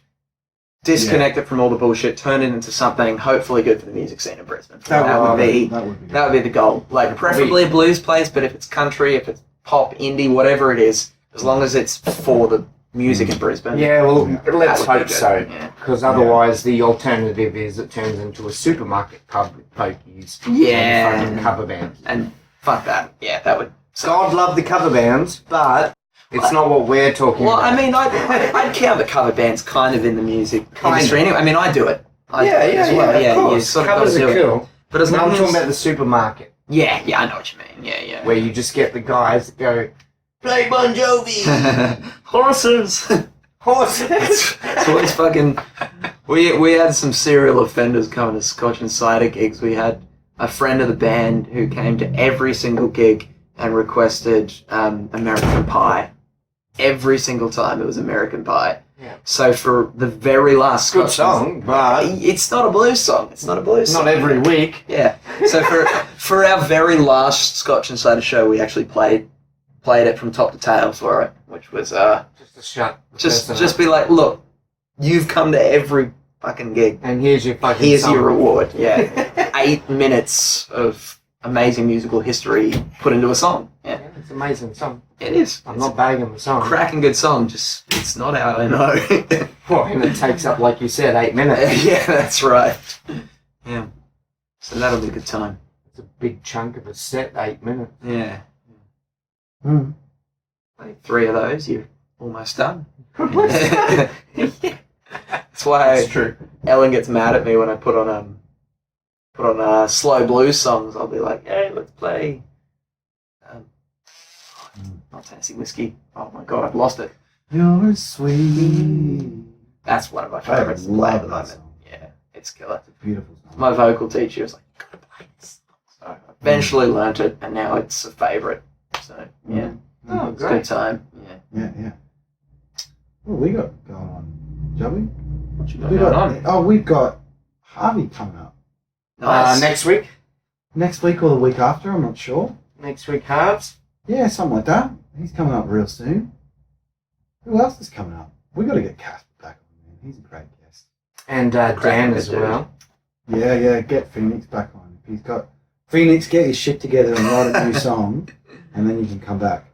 A: disconnect it from all the bullshit, turn it into something hopefully good for the music scene in Brisbane. That would be
B: good.
A: the goal. Like preferably a blues place, but if it's country, if it's pop, indie, whatever it is, as long as it's for the music in Brisbane.
C: Yeah, well, let's
A: that would be
C: hope
A: good.
C: so.
A: Yeah.
C: Because otherwise, the alternative is it turns into a supermarket pub with pokies
A: Yeah.
C: and fucking cover bands.
A: And fuck that. Yeah, that would.
C: God love the cover bands, but it's not what we're talking
A: Well,
C: about.
A: I mean, I'd count the cover bands kind of in the music industry anyway. I mean, I do it. I do it as well.
C: of
A: Yeah,
C: course.
A: you sort of
C: Covers
A: gotta
C: are
A: do it.
C: cool.
A: But as
C: No,
A: long
C: I'm
A: as
C: talking about the supermarket,
A: yeah, I know what you mean. Yeah.
C: where you just get the guys that go, play Bon Jovi!
A: Horses.
C: Horses!
A: It's always fucking. We had some serial offenders coming to Scotch and Cider gigs. We had a friend of the band who came to every single gig and requested American Pie. Every single time it was American Pie.
C: Yeah.
A: So for the very last
C: Good
A: Scotch
C: song, but
A: it's not a blues song. It's not a blues song.
C: not every week.
A: Yeah. So for our very last Scotch and Cider show, we actually played it from top to tail for it, which was
C: Just to shut the person
A: just
C: up.
A: be like, look, you've come to every fucking gig.
C: And here's your fucking
A: Here's
C: song.
A: your reward. Yeah. 8 minutes of amazing musical history put into a song. Yeah.
C: Yeah, it's an amazing song.
A: It is.
C: I'm
A: It's
C: not bagging the song.
A: a cracking good song, just it's not out, I know.
C: Well, and it takes up, like you said, 8 minutes.
A: Yeah, that's right. Yeah. So that'll be a good time.
C: It's a big chunk of a set, 8 minutes.
A: Yeah.
B: Mm.
A: Like 3 of those, you're almost done.
C: That's
A: That's why
C: true.
A: Ellen gets mad at me when I put on slow blues songs. I'll be like, hey, let's play not Tennessee Whiskey. Oh my god, I've lost it.
B: You're sweet.
A: That's one of my
B: I
A: favourites to play at the
B: love that
A: moment.
B: song.
A: Yeah, it's killer.
B: It's a beautiful song.
A: My vocal teacher was like, you gotta play this. So I eventually learnt it, and now it's a favourite. So yeah,
C: Oh,
A: it's a good
C: great.
A: time. Yeah.
B: Yeah. What we got going on, Jobbie?
A: What you got going on?
B: We've got Harvey coming up
A: Nice.
C: Next week?
B: next week or the week after. I'm not sure.
C: Next week, halves?
B: Yeah, something like that. He's coming up real soon. Who else is coming up? We got to get Casper back on, man. He's a great guest.
C: And Dan as
A: dude.
C: well.
B: Yeah. Get Phoenix back on. If he's got Phoenix, get his shit together and write a new song, and then you can come back.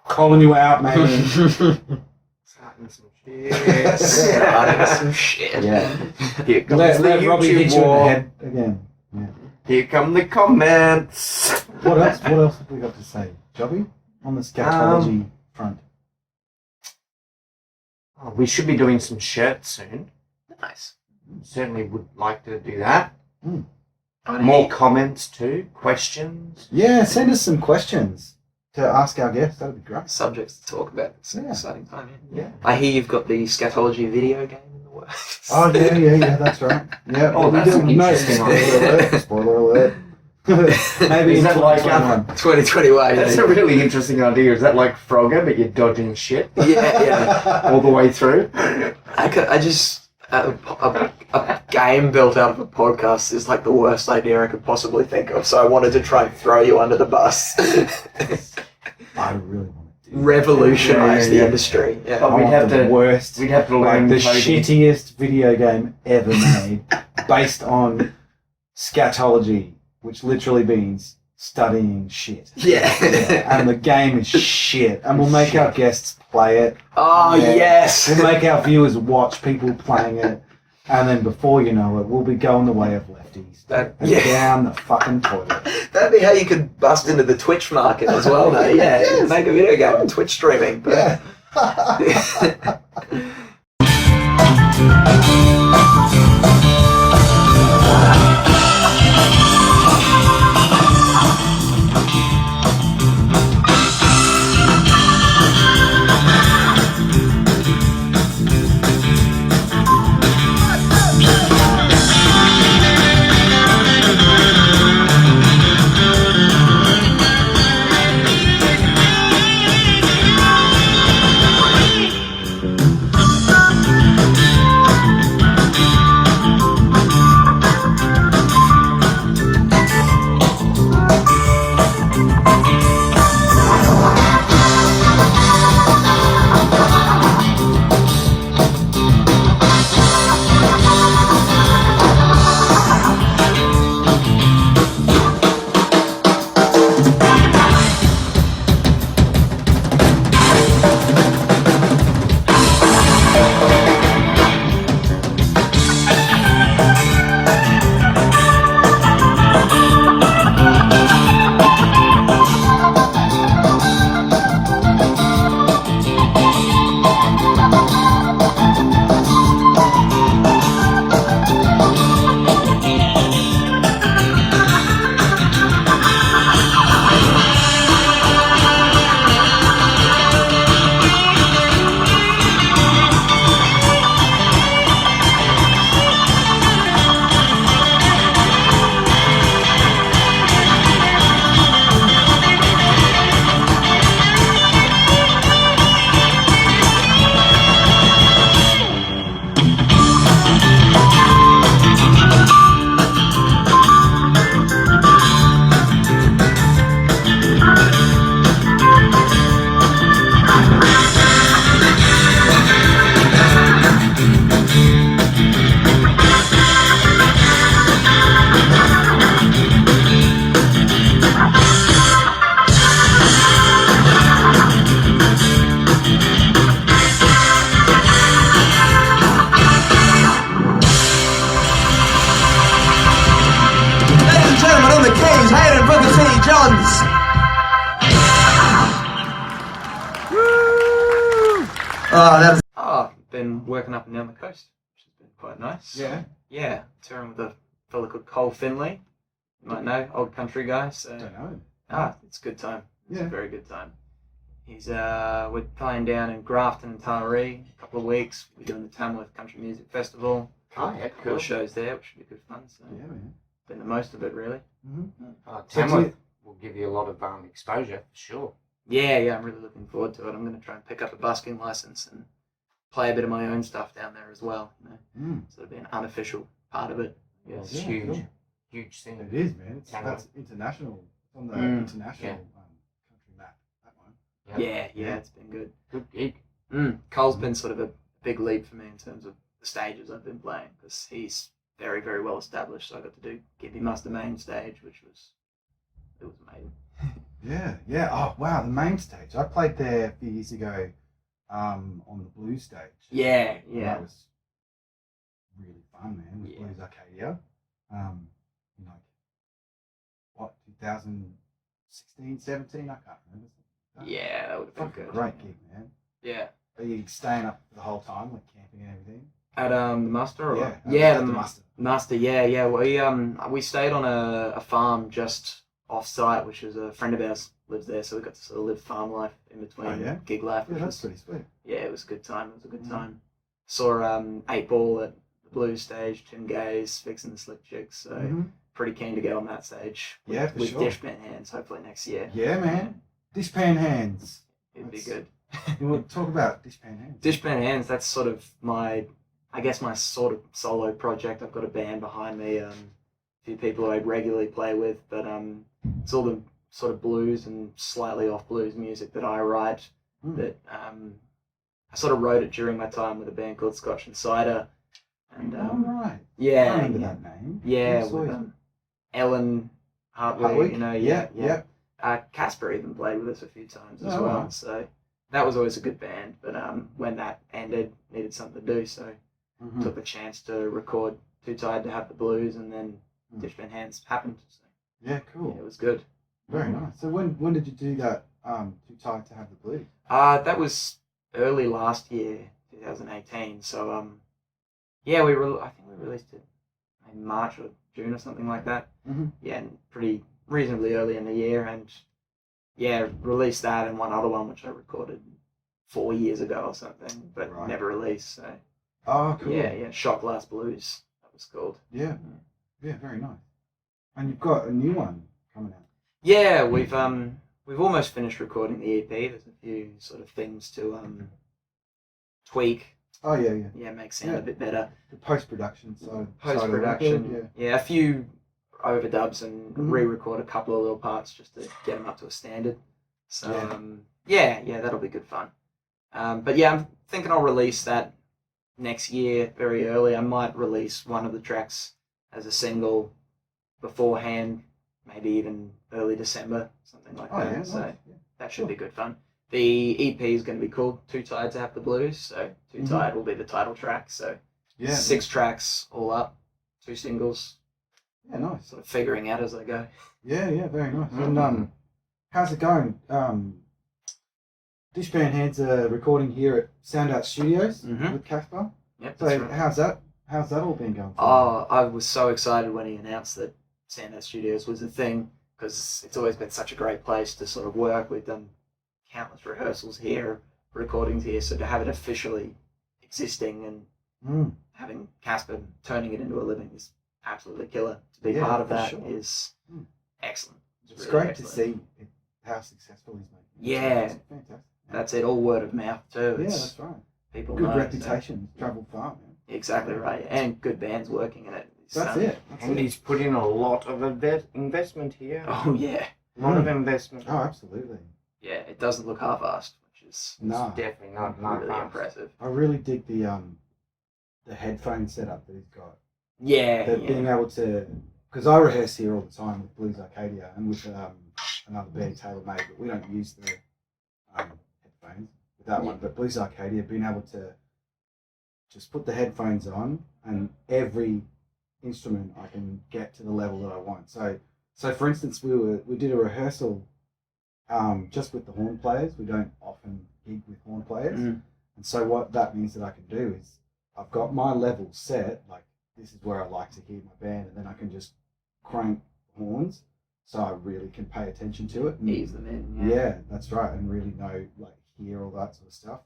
B: Calling you out, man.
C: Starting some shit.
A: Starting some shit.
B: Yeah.
C: Here comes
B: Let
C: the
B: Robbie hit
C: YouTube
B: you in the
C: war.
B: head again. Yeah.
C: Here come the comments.
B: What else? What else have we got to say, Jobbie? On the scatology front.
C: Oh, we should be doing some shirts soon.
A: Nice.
C: Certainly would like to do that.
A: I
C: More comments too. Questions.
B: Yeah, send us some questions to ask our guests. That'd be great.
A: subjects to talk about. It's an
B: Yeah.
A: exciting time.
C: Yeah.
A: I hear you've got the scatology video game in the works.
B: Oh yeah, that's right. Yeah.
C: Oh, that's an interesting
B: idea. Spoiler alert. Maybe
C: Is
B: in
C: that like
B: 2021.
A: 2021.
C: That's a really interesting idea. Is that like Frogger, but you're dodging shit
A: yeah.
C: all the way through?
A: I just a game built out of a podcast is like the worst idea I could possibly think of. So I wanted to try and throw you under the bus.
B: I really want to do
A: Revolutionize
C: Yeah.
A: the industry. Yeah.
C: Oh,
B: I
C: we'd
B: want
C: have
B: the
C: to-
B: worst,
C: We'd have to
B: like
C: learn
B: the
C: coding.
B: shittiest video game ever made, based on scatology, which literally means studying shit.
A: Yeah.
B: And the game is shit. And we'll make our guests play it.
A: Oh
B: Yeah.
A: yes.
B: We'll make our viewers watch people playing it. And then before you know it, we'll be going the way of lefties.
A: That-
B: And
A: yeah.
B: down the fucking toilet.
A: That'd be how you could bust into the Twitch market as well, though. Yeah,
B: Yes.
A: make a video game and Twitch streaming. But
B: Oh, that's
A: Oh, been working up and down the coast, which has been quite nice.
B: yeah.
A: Yeah, touring with a fella called Cole Finley. You might know, old country guy.
B: I
A: So
B: don't know.
A: it's a good time. It's
B: Yeah.
A: a very good time. He's we're playing down in Grafton and Taree a couple of weeks. We're doing the Tamworth Country Music Festival.
C: Oh, yeah,
A: A couple
C: cool.
A: of shows there, which should be good fun. So
B: Yeah, man.
A: been the most of it really.
B: Mm-hmm.
C: Tamworth will give you a lot of exposure for sure.
A: Yeah, I'm really looking forward to it. I'm going to try and pick up a busking license and play a bit of my own stuff down there as well. You know, sort of be an unofficial part of it.
C: Yeah, it's
B: Yeah,
C: huge,
B: cool.
C: huge thing.
B: It is, man.
C: Tamworth.
B: That's international. It's on the international country map. That one.
A: Yeah, it's been good.
C: Good gig.
A: Cole's been sort of a big leap for me in terms of the stages I've been playing because he's very, very well established. So I got to do Gimpy Muster main stage, which was amazing.
B: Yeah. Oh, wow. The main stage. I played there a few years ago on the blues stage.
A: Yeah.
B: That was really fun, man, with Blues Arcadia. In like, what, 2016, 17? I can't remember.
A: Yeah, that would have been good.
B: Great gig, man.
A: Yeah.
B: Are you staying up the whole time, like camping and everything?
A: At the muster, or
B: at the muster.
A: Muster, yeah. We stayed on a farm just off site, which is a friend of ours lives there, so we got to sort of live farm life in between gig life.
B: Yeah, that's pretty sweet.
A: Yeah, it was a good time. Time. Saw 8 Ball at the blues stage, Tim Gaze fixing the Slick Chicks, so pretty keen to get on that stage. With
B: sure.
A: Dishpanhands, hopefully next year.
B: Yeah, man. Dishpanhands.
A: It'd be good.
B: You want to talk about Dishpanhands?
A: Dishpanhands, that's sort of my sort of solo project. I've got a band behind me, a few people I regularly play with, but it's all the sort of blues and slightly off blues music that I write. That I sort of wrote it during my time with a band called Scotch and Cider. And
B: right.
A: yeah,
B: I remember that name.
A: Yeah, with Ellen Hartwig, you know, yeah. Casper even played with us a few times as well.
B: Right.
A: So that was always a good band. But when that ended, needed something to do, so took the chance to record Too Tired to Have the Blues, and then Dishpanhands happened. So
B: yeah, cool.
A: yeah, it was good.
B: Very nice. So when did you do that? Too Tired to Have the Blues?
A: That was early last year, 2018. So I think we released it in March or June or something like that. Yeah, and pretty reasonably early in the year, and released that and one other one which I recorded 4 years ago or something, but never released. So
B: oh, cool.
A: Yeah, Shot Glass Blues, that was called.
B: Yeah, very nice. And you've got a new one coming out.
A: Yeah, we've almost finished recording the EP. There's a few sort of things to tweak.
B: Oh yeah.
A: Yeah, make sound a bit better.
B: The post-production side.
A: Post-production, a few overdubs and re-record a couple of little parts just to get them up to a standard. So that'll be good fun. But yeah, I'm thinking I'll release that next year very early. I might release one of the tracks as a single beforehand, maybe even early December, something like that.
B: Yeah,
A: so
B: nice.
A: that should be good fun. The EP is going to be called Too Tired to Have the Blues, so Too Tired will be the title track. So 6 tracks all up, 2 singles.
B: Yeah, nice.
A: Sort of figuring out as I go.
B: Yeah, very nice. And how's it going? Dishpanhands are recording here at Sound Out Studios with Casper.
A: Yep.
B: So
A: Right.
B: how's that all been going?
A: Oh, I was so excited when he announced that Sound Out Studios was a thing, because it's always been such a great place to sort of work. We've done countless rehearsals here, recordings here, so to have it officially existing and having Casper turning it into a living is absolutely killer. To be part of that is excellent.
B: It's
A: really
B: great
A: excellent.
B: to see how successful he's making.
A: Yeah.
B: It's fantastic.
A: That's it, all word of mouth too.
B: Yeah,
A: It's,
B: that's right.
A: people
B: Good
A: know.
B: reputation, travel far, man.
A: So, exactly right, and good bands working in it.
B: That's it.
C: And he's put in a lot of investment here.
A: Oh yeah.
C: A lot of investment.
B: Oh, absolutely.
A: Yeah, it doesn't look half-assed, which is
B: No,
C: Definitely not
A: really
C: fast.
A: impressive.
B: I really dig the headphone setup that he's got.
A: Yeah,
B: Being able to, because I rehearse here all the time with Blues Arcadia and with another band, Tailor Made, but we don't use the headphones with that one. But Blues Arcadia, being able to just put the headphones on and every instrument I can get to the level that I want. So for instance, we did a rehearsal just with the horn players. We don't often gig with horn players, and And so what that means that I can do is I've got my level set, like this is where I like to hear my band, and then I can just crank horns so I really can pay attention to it. And,
A: Ease them in.
B: yeah, that's right, and really know, like, hear all that sort of stuff.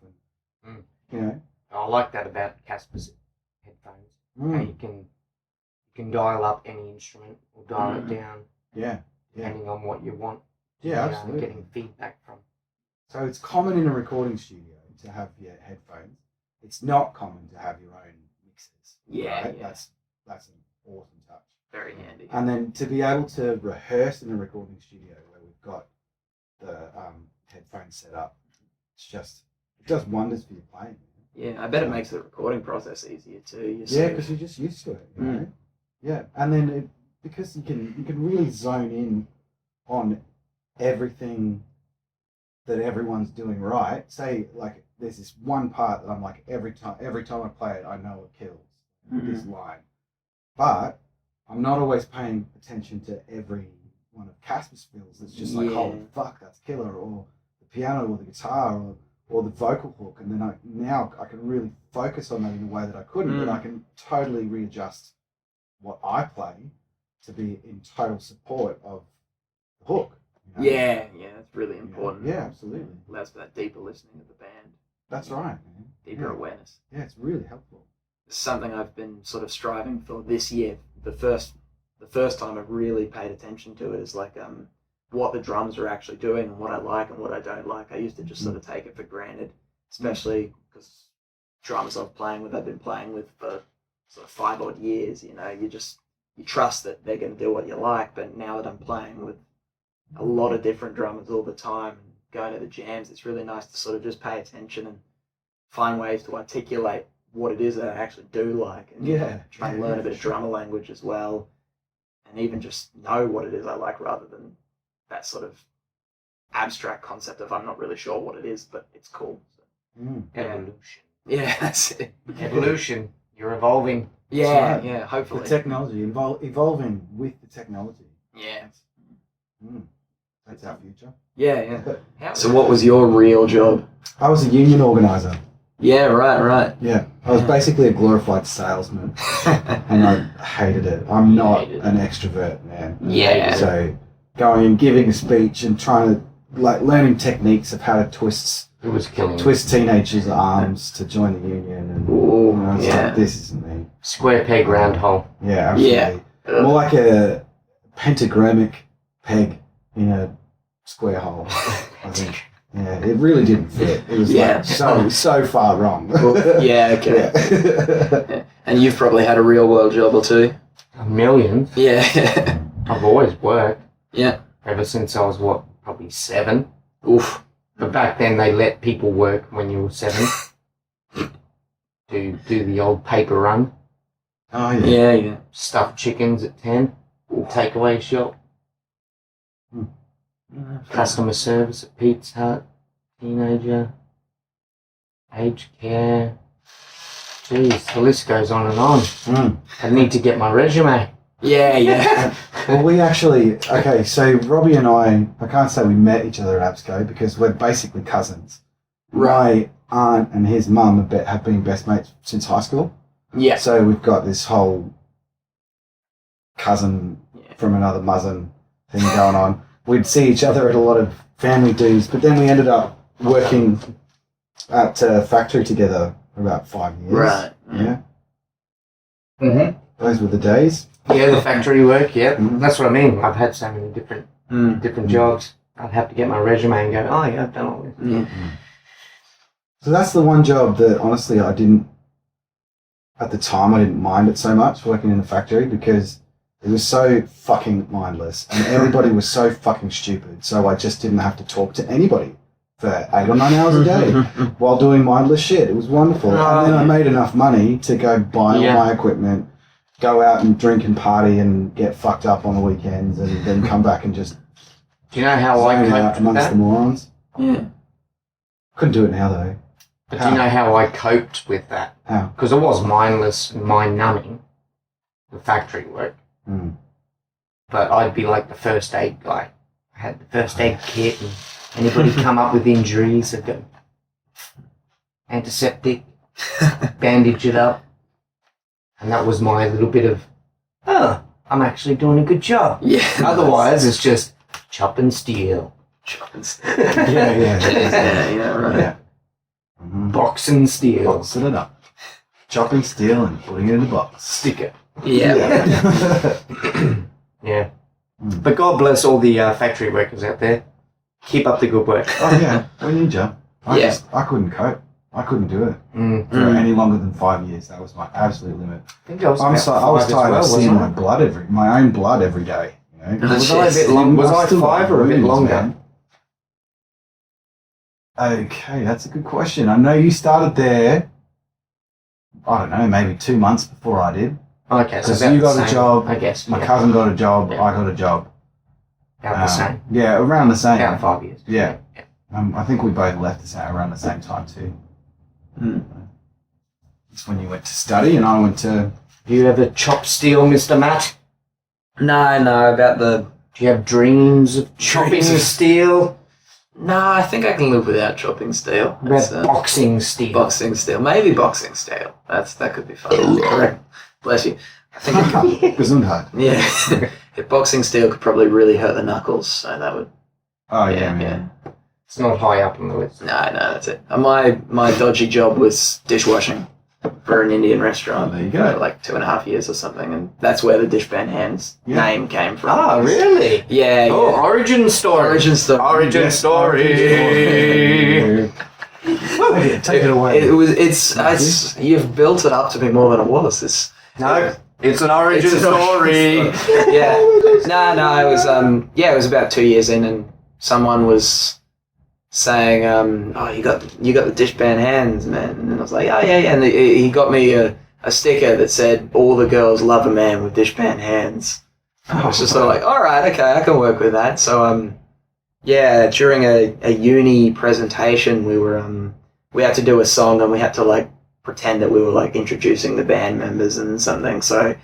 B: And, you know.
C: I like that about Casper's headphones. How you can dial up any instrument or dial it down.
B: Yeah.
C: Depending on what you want.
B: Yeah, absolutely.
C: Getting feedback from.
B: So it's common in a recording studio to have your headphones. It's not common to have your own mixers.
A: Yeah,
B: right?
A: yeah.
B: That's an awesome touch.
A: Very handy.
B: And then to be able to rehearse in a recording studio where we've got the headphones set up, it does wonders for your playing.
A: Yeah, I bet it makes the recording process easier too.
B: Yeah, because you're just used to it. You know? Yeah, and then because you can really zone in on everything that everyone's doing right. Say, like, there's this one part that I'm like, every time I play it, I know it kills this line. But I'm not always paying attention to every one of Casper's fills. It's just like, holy fuck, that's killer, or the piano, or the guitar, or the vocal hook. And then I can really focus on that in a way that I couldn't, but I can totally readjust what I play to be in total support of the hook. You know?
A: Yeah, that's really important.
B: Yeah, absolutely.
A: Allows for that deeper listening of the band.
B: That's right, man.
A: Deeper awareness.
B: Yeah, it's really helpful.
A: It's something I've been sort of striving for this year. The first time I've really paid attention to it is like what the drums are actually doing and what I like and what I don't like. I used to just sort of take it for granted, especially because drummers I've been playing with for sort of 5 odd years. You know, you trust that they're going to do what you like. But now that I'm playing with a lot of different drummers all the time and going to the jams, it's really nice to sort of just pay attention and find ways to articulate what it is that I actually do like, and try and learn a bit of drummer language as well, and even just know what it is I like rather than that sort of abstract concept of I'm not really sure what it is, but it's cool. So,
C: Evolution.
A: Yeah, that's it.
C: Evolution. You're evolving.
A: Yeah,
B: right.
A: yeah, hopefully.
B: The technology, evolving with the technology.
A: Yeah.
B: That's our future.
A: Yeah. So what was your real job?
B: I was a union organizer.
A: Yeah, right.
B: Yeah, I was basically a glorified salesman, and I hated it. I'm not an extrovert, man.
A: Yeah.
B: So going and giving a speech and trying to, like, learning techniques of how to twist teenagers' arms to join the union, and I was like, this isn't me.
C: Square peg, round hole.
B: Yeah, absolutely.
A: Yeah. More
B: like a pentagrammic peg in a square hole, I think. Yeah, it really didn't fit. It was like so far wrong.
A: Okay. And you've probably had a real world job or two.
C: A million.
A: Yeah.
C: I've always worked.
A: Yeah.
C: Ever since I was, probably 7.
A: Oof.
C: But back then they let people work when you were 7 to do the old paper run.
B: Oh, yeah.
A: Yeah.
C: Stuffed chickens at 10. Takeaway shop. Customer service at Pizza Hut, teenager, aged care. Jeez, the list goes on and on. I need to get my resume.
A: Yeah.
B: Well, we actually, so Robbie and I can't say we met each other at ABSCO because we're basically cousins.
A: Right.
B: My aunt and his mum have been best mates since high school.
A: Yeah.
B: So we've got this whole cousin from another muzzin thing going on. We'd see each other at a lot of family dues, but then we ended up working at a factory together for about 5 years.
A: Right.
B: Yeah.
C: Mm-hmm.
B: Those were the days.
C: Yeah, the factory work, That's what I mean. I've had so many different jobs. I'd have to get my resume and go, oh, yeah, I've done all this.
A: Yeah.
B: So that's the one job that, honestly, at the time, I didn't mind it so much, working in the factory, because it was so fucking mindless and everybody was so fucking stupid. So I just didn't have to talk to anybody for 8 or 9 hours a day while doing mindless shit. It was wonderful. And then I made enough money to go buy all my equipment, go out and drink and party and get fucked up on the weekends, and then come back and just
C: do you know how I coped with
B: amongst
C: that?
B: the morons.
A: Yeah.
B: Couldn't do it now though.
C: But do you know how I coped with that?
B: How?
C: Because it was mindless and mind-numbing, the factory work. But I'd be like the first aid guy. I had the first aid kit, and anybody come up with injuries, I'd go, antiseptic, bandage it up. And that was my little bit of, I'm actually doing a good job.
A: Yeah.
C: Otherwise, it's just chop and steal.
A: Chop and steal.
B: Yeah, right. Yeah. Mm-hmm.
C: Box and steal.
B: Boxing it up. Chopping steel and putting it in the box.
C: Sticker.
A: Yeah.
C: Yeah. But God bless all the factory workers out there. Keep up the good work.
B: Oh yeah, we need you.
A: Yeah.
B: I couldn't cope. I couldn't do it
C: Mm.
B: for any longer than 5 years. That was my absolute limit.
C: I think I was,
B: I was tired of seeing my own blood every day. You know?
C: Was I a bit long? Was I
B: still got
C: 5 or a bit
B: wounds,
C: longer?
B: man. Okay, that's a good question. I know you started there, I don't know, maybe 2 months before I did.
C: Okay, so
B: Because
C: about
B: you got
C: the
B: a
C: same,
B: job,
C: I guess.
B: my cousin got a job,
C: Yeah.
B: I got a job.
C: About the same.
B: Yeah, around the same.
C: About 5 years.
B: Yeah. I think we both left us at around the same time too.
A: Mm.
B: It's when you went to study and I went to...
C: Do you ever chop steel, Mr. Matt?
A: No, about the...
C: Do you have dreams of chopping
A: Dreams of-
C: steel?
A: No, I think I can live without chopping steel.
C: About
A: It's,
C: boxing steel?
A: boxing steel. Maybe boxing steel. That could be fun. Correct. Bless you. I think it could,
B: Gesundheit.
A: yeah. If boxing steel could probably really hurt the knuckles, so that would...
B: Oh yeah, man.
C: It's not high up on the list.
A: No, that's it. My dodgy job was dishwashing for an Indian restaurant.
B: There you go.
A: For like 2.5 years or something, and that's where the Dishpanhands name came from.
C: Ah, really?
A: Yeah.
C: Oh,
A: yeah.
C: origin story.
A: Origin story.
C: Origin
B: Yes,
C: story.
B: Okay, take it away.
A: It's you've built it up to be more than it was.
C: No, it's an origin
A: It's an
C: story.
A: Yeah. No, it was it was about 2 years in, and someone was saying, oh, you got the Dishpanhands, man. And I was like, oh yeah, and he got me a sticker that said, all the girls love a man with Dishpanhands. I was just sort of like, all right, okay, I can work with that. So during a uni presentation, we had to do a song, and we had to like pretend that we were like introducing the band members and something. So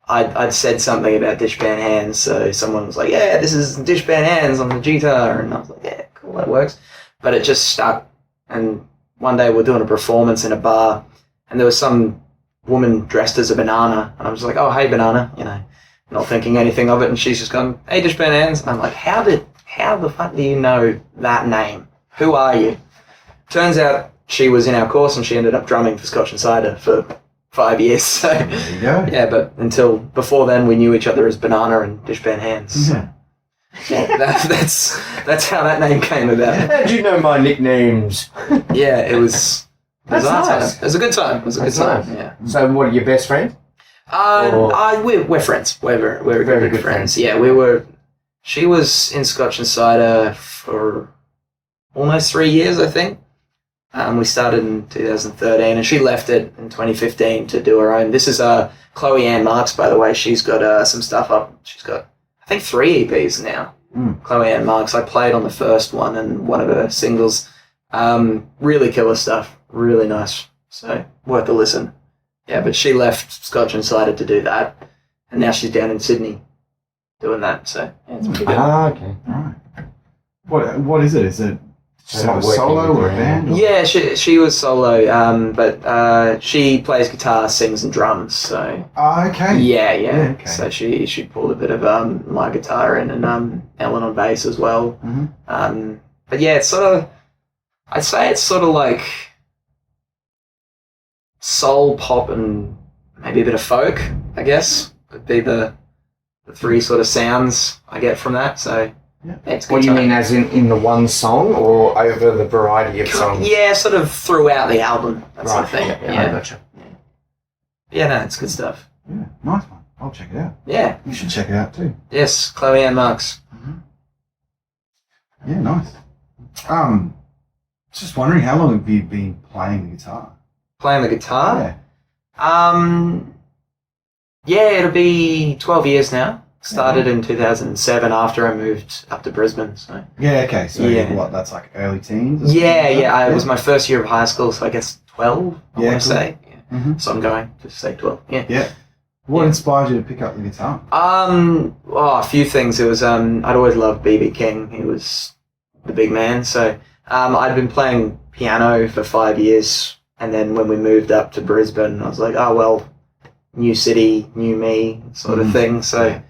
A: I'd said something about Dishpanhands, so someone was like, yeah, this is Dishpanhands on the guitar, and I was like, yeah, cool, that works. But it just stuck, and one day we're doing a performance in a bar, and there was some woman dressed as a banana, and I was like, oh, hey, banana, not thinking anything of it, and she's just gone, hey, Dishpanhands, and I'm like, how the fuck do you know that name? Who are you? Turns out she was in our course, and she ended up drumming for Scotch and Cider for 5 years, so...
B: There you go.
A: Yeah, but until before then, we knew each other as Banana and Dishpanhands. So. Yeah, that's how that name came about.
C: How do you know my nicknames?
A: Yeah, it was
C: That's
A: our
C: nice.
A: time. It was a good time. It was a good
C: That's
A: time.
C: nice.
A: Yeah.
C: So, what are your best friends?
A: We're friends. We're very good friends. Yeah, we were. She was in Scotch and Cider for almost 3 years, I think. We started in 2013, and she left it in 2015 to do her own. This is Chloe Ann Marks, by the way. She's got some stuff up. She's got, I think, 3 EPs now. Chloe Ann Marks. I played on the first one and one of her singles. Really killer stuff. Really nice. So worth a listen. Yeah, but she left Scotch and Cider to do that, and now she's down in Sydney doing that. So yeah, it's pretty good.
C: Ah, okay.
B: Alright. What is it? Is it just
C: They're
B: a
C: not working
B: solo
C: with
B: or a
C: her
B: band? Or?
A: Yeah, she was solo, but she plays guitar, sings, and drums. So
B: Oh, okay.
A: yeah.
B: Okay.
A: So she pulled a bit of my guitar in, and Ellen on bass as well.
B: Mhm.
A: But yeah, it's I'd say it's sort of like soul pop and maybe a bit of folk, I guess, would be the 3 sort of sounds I get from that. So
B: Yeah.
A: it's good.
C: What do you
A: time.
C: mean, as in the one song or over the variety of songs?
A: Yeah, sort of throughout the album, that sort of thing.
C: Yeah, I gotcha.
A: Yeah, no, it's good stuff.
B: Yeah, nice one. I'll check it out.
A: Yeah.
B: You should check it out too.
A: Yes, Chloe Ann Marks.
B: Yeah, nice. Just wondering, how long have you been playing the guitar?
A: Playing the guitar?
B: Yeah.
A: Yeah, it'll be 12 years now. Started in 2007 after I moved up to Brisbane. So
B: Yeah, okay. So
A: Yeah.
B: what, that's like early teens? or something
A: yeah,
B: like
A: yeah.
B: that?
A: It was my first year of high school, so I guess 12, I
B: Yeah,
A: want to
B: cool.
A: say. Yeah.
B: Mhm.
A: So I'm going to say 12. Yeah.
B: Yeah. What
A: Yeah.
B: inspired you to pick up the guitar?
A: A few things. It was I'd always loved BB King. He was the big man. So I'd been playing piano for 5 years And then when we moved up to Brisbane, I was like, oh, well, new city, new me sort of thing. So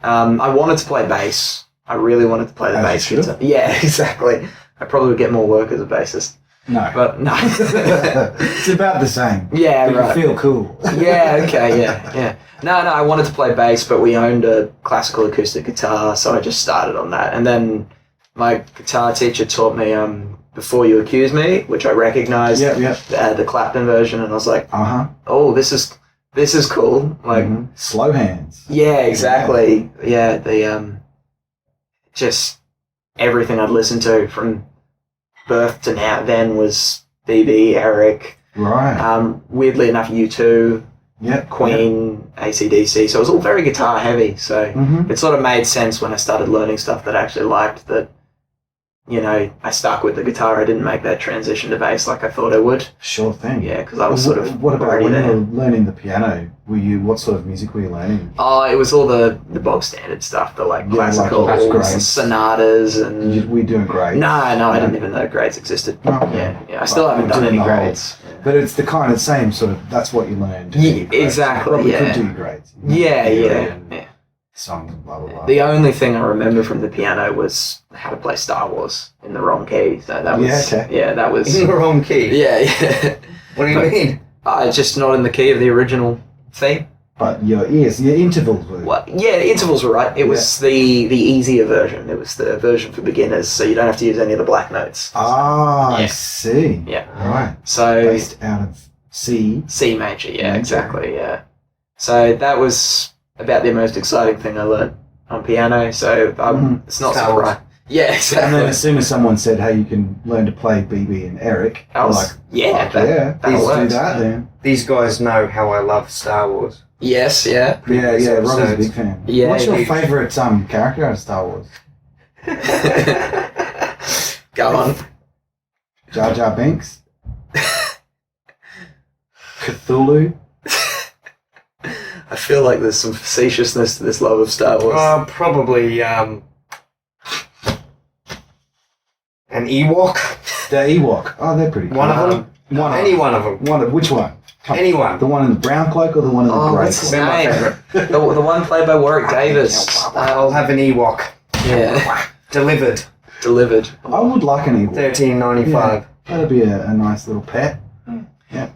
A: I wanted to play bass. I really wanted to play the bass guitar. Yeah, exactly. I probably would get more work as a bassist.
B: No.
A: But no.
B: It's about the same.
A: Yeah,
B: but
A: right.
B: You feel cool.
A: Yeah, okay, yeah. No, I wanted to play bass, but we owned a classical acoustic guitar, so I just started on that. And then my guitar teacher taught me Before You Accuse Me, which I recognised, the Clapton version, and I was like, oh, this is cool. Like
B: Slow hands.
A: Yeah, exactly. Yeah, the just everything I'd listened to from birth to now then was BB, Eric.
B: Right.
A: Weirdly enough, U2, Queen, AC/DC. So it was all very guitar heavy. So it sort of made sense when I started learning stuff that I actually liked that, you know, I stuck with the guitar. I didn't make that transition to bass like I thought I would.
B: Sure thing.
A: Yeah, because I was sort of
B: What about
A: already
B: when
A: there.
B: you were learning the piano? What sort of music were you learning?
A: Oh, it was all the bog standard stuff, the classical
B: grades.
A: sonatas and...
B: Were you doing grades?
A: No, I didn't even know grades existed.
B: Okay.
A: Yeah. I still haven't done any grades.
B: But it's the kind of same sort of, that's what you learned.
A: Exactly,
B: You probably could do your grades.
A: Yeah.
B: Songs and blah, blah, blah.
A: The only thing I remember from the piano was how to play Star Wars in the wrong key. So that was... Yeah, that was...
D: In the wrong key?
A: Yeah.
D: What do you mean?
A: Just not in the key of the original theme.
B: But your intervals were...
A: Well, yeah, the intervals were right. It was the easier version. It was the version for beginners, so you don't have to use any of the black notes.
B: I see.
A: Yeah.
B: Right.
A: So
B: based out of C
A: major, yeah, exactly, yeah. So that was about the most exciting thing I learned on piano, so it's not
D: Star Wars.
A: surprising. Yeah, exactly.
B: And then as soon as someone said, hey, you can learn to play BB and Eric,
A: I was
B: like,
A: that
B: let's do
A: works.
B: that then.
D: These guys know how I love Star Wars.
A: Yes, yeah.
B: Yeah, Robbie's a big fan.
A: Yeah,
B: What's your
A: huge.
B: favourite character out of Star Wars?
A: Go on.
B: Jar Jar Binks? Cthulhu?
A: I feel like there's some facetiousness to this love of Star Wars.
D: Probably an Ewok.
B: The Ewok. Oh, they're pretty cool.
D: One of them.
B: Any
D: one of them.
B: Which one?
D: Anyone.
B: The one in the brown cloak or the one in the grey
A: what's his
B: cloak?
D: They're my
A: name?
D: favourite.
A: The one played by Warwick Davis.
D: I'll have an Ewok.
A: Yeah.
D: Delivered.
A: Delivered.
B: I would like an Ewok.
D: $13.95.
B: That'd be a nice little pet.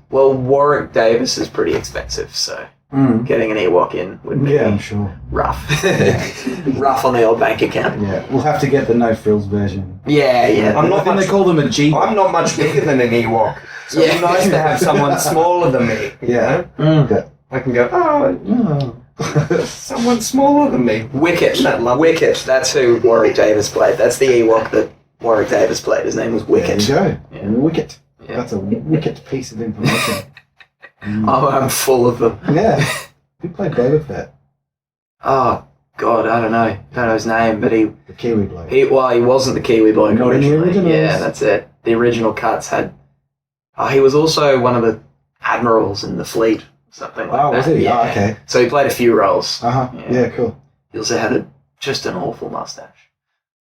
A: Well, Warwick Davis is pretty expensive, so getting an Ewok in would be
B: I'm sure.
A: rough. Rough on the old bank account.
B: Yeah, we'll have to get the no frills version.
A: Yeah.
D: I'm
B: I
D: not
B: think
D: much,
B: they call them a G.
D: I'm not much bigger than an Ewok. So
A: Yeah.
D: it's nice to have someone smaller than me. You
B: Yeah.
D: know? I can go,
B: Oh.
D: someone smaller than me.
A: Wicket.
D: That lovely.
A: Wicket. That's who Warwick Davis played. That's the Ewok that Warwick Davis played. His name was Wicket.
B: There you go.
A: Yeah.
B: Wicket.
A: Yeah.
B: That's a wicked piece of information.
A: Oh, I'm full of them.
B: Yeah. Who played Boba Fett?
A: Oh, God, I don't know his name, but he
B: The Kiwi bloke.
A: he wasn't the Kiwi bloke
B: Not in the
A: originally.
B: originals.
A: Yeah, that's it. The original cuts had... Oh, he was also one of the admirals in the fleet, something like that.
B: Oh, was he?
A: Yeah.
B: Oh, okay.
A: So he played a few roles.
B: Uh-huh. Yeah, cool.
A: He also had just an awful mustache.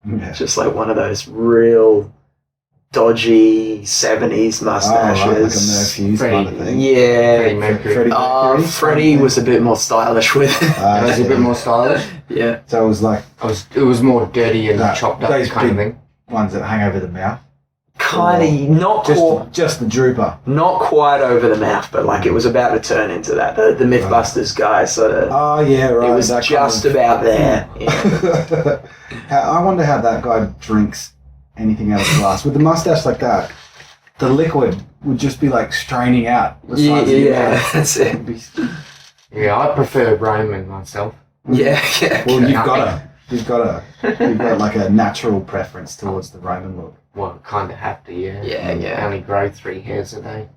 B: Yeah.
A: Just like one of those real dodgy 70s mustaches.
B: Oh, right, like a Murph Hughes kind of thing.
A: Yeah.
D: Freddie Mercury.
B: Freddie Mercury?
A: Freddie was a bit more stylish with it.
C: It was a bit more stylish.
A: Yeah.
B: So it was like
C: It was more dirty and
B: That-
C: chopped up
B: those
C: kind of
B: big-
C: thing.
B: ones that hang over the mouth.
A: Kind of,
B: Just the drooper.
A: not quite over the mouth, but like it was about to turn into that. The Mythbusters guy sort of.
B: Oh, yeah, right.
A: It was
B: that
A: just
B: kind
A: about there. Yeah.
B: of- I wonder how that guy drinks anything out of glass. With the mustache like that, the liquid would just be like straining out the sides of your mouth.
A: That's it.
B: It'd be-
C: Yeah, I prefer Roman myself.
A: Yeah.
B: Well, you've got like a natural preference towards the Roman look.
C: Well, kind of have to, yeah.
A: Yeah.
C: I only grow 3 hairs a day.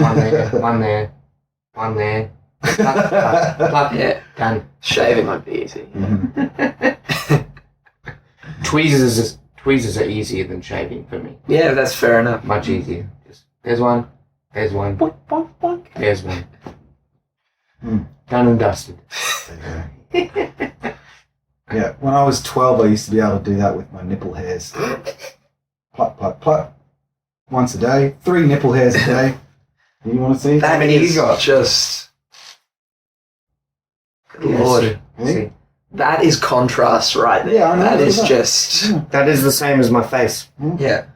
C: One there, one there, one there. Pluck,
A: Yeah.
C: done.
A: Shaving might be easy.
C: Tweezers are easier than shaving for me.
A: Yeah, that's fair enough.
C: Much easier. Just, there's one. There's one.
A: Boink, boink, boink.
C: There's one.
B: Mm.
C: Done and dusted.
B: Yeah, when I was 12, I used to be able to do that with my nipple hairs. Pluck, pluck, pluck. Once a day. 3 nipple hairs a day. You want to see?
A: That
D: many you
A: is
D: got?
A: just. Good
C: Yeah,
A: lord.
C: see.
A: That is contrast right there.
B: Yeah, I know,
A: That
B: look
A: is
B: at that.
A: just.
B: Yeah.
D: That is the same as my face.
A: Yeah.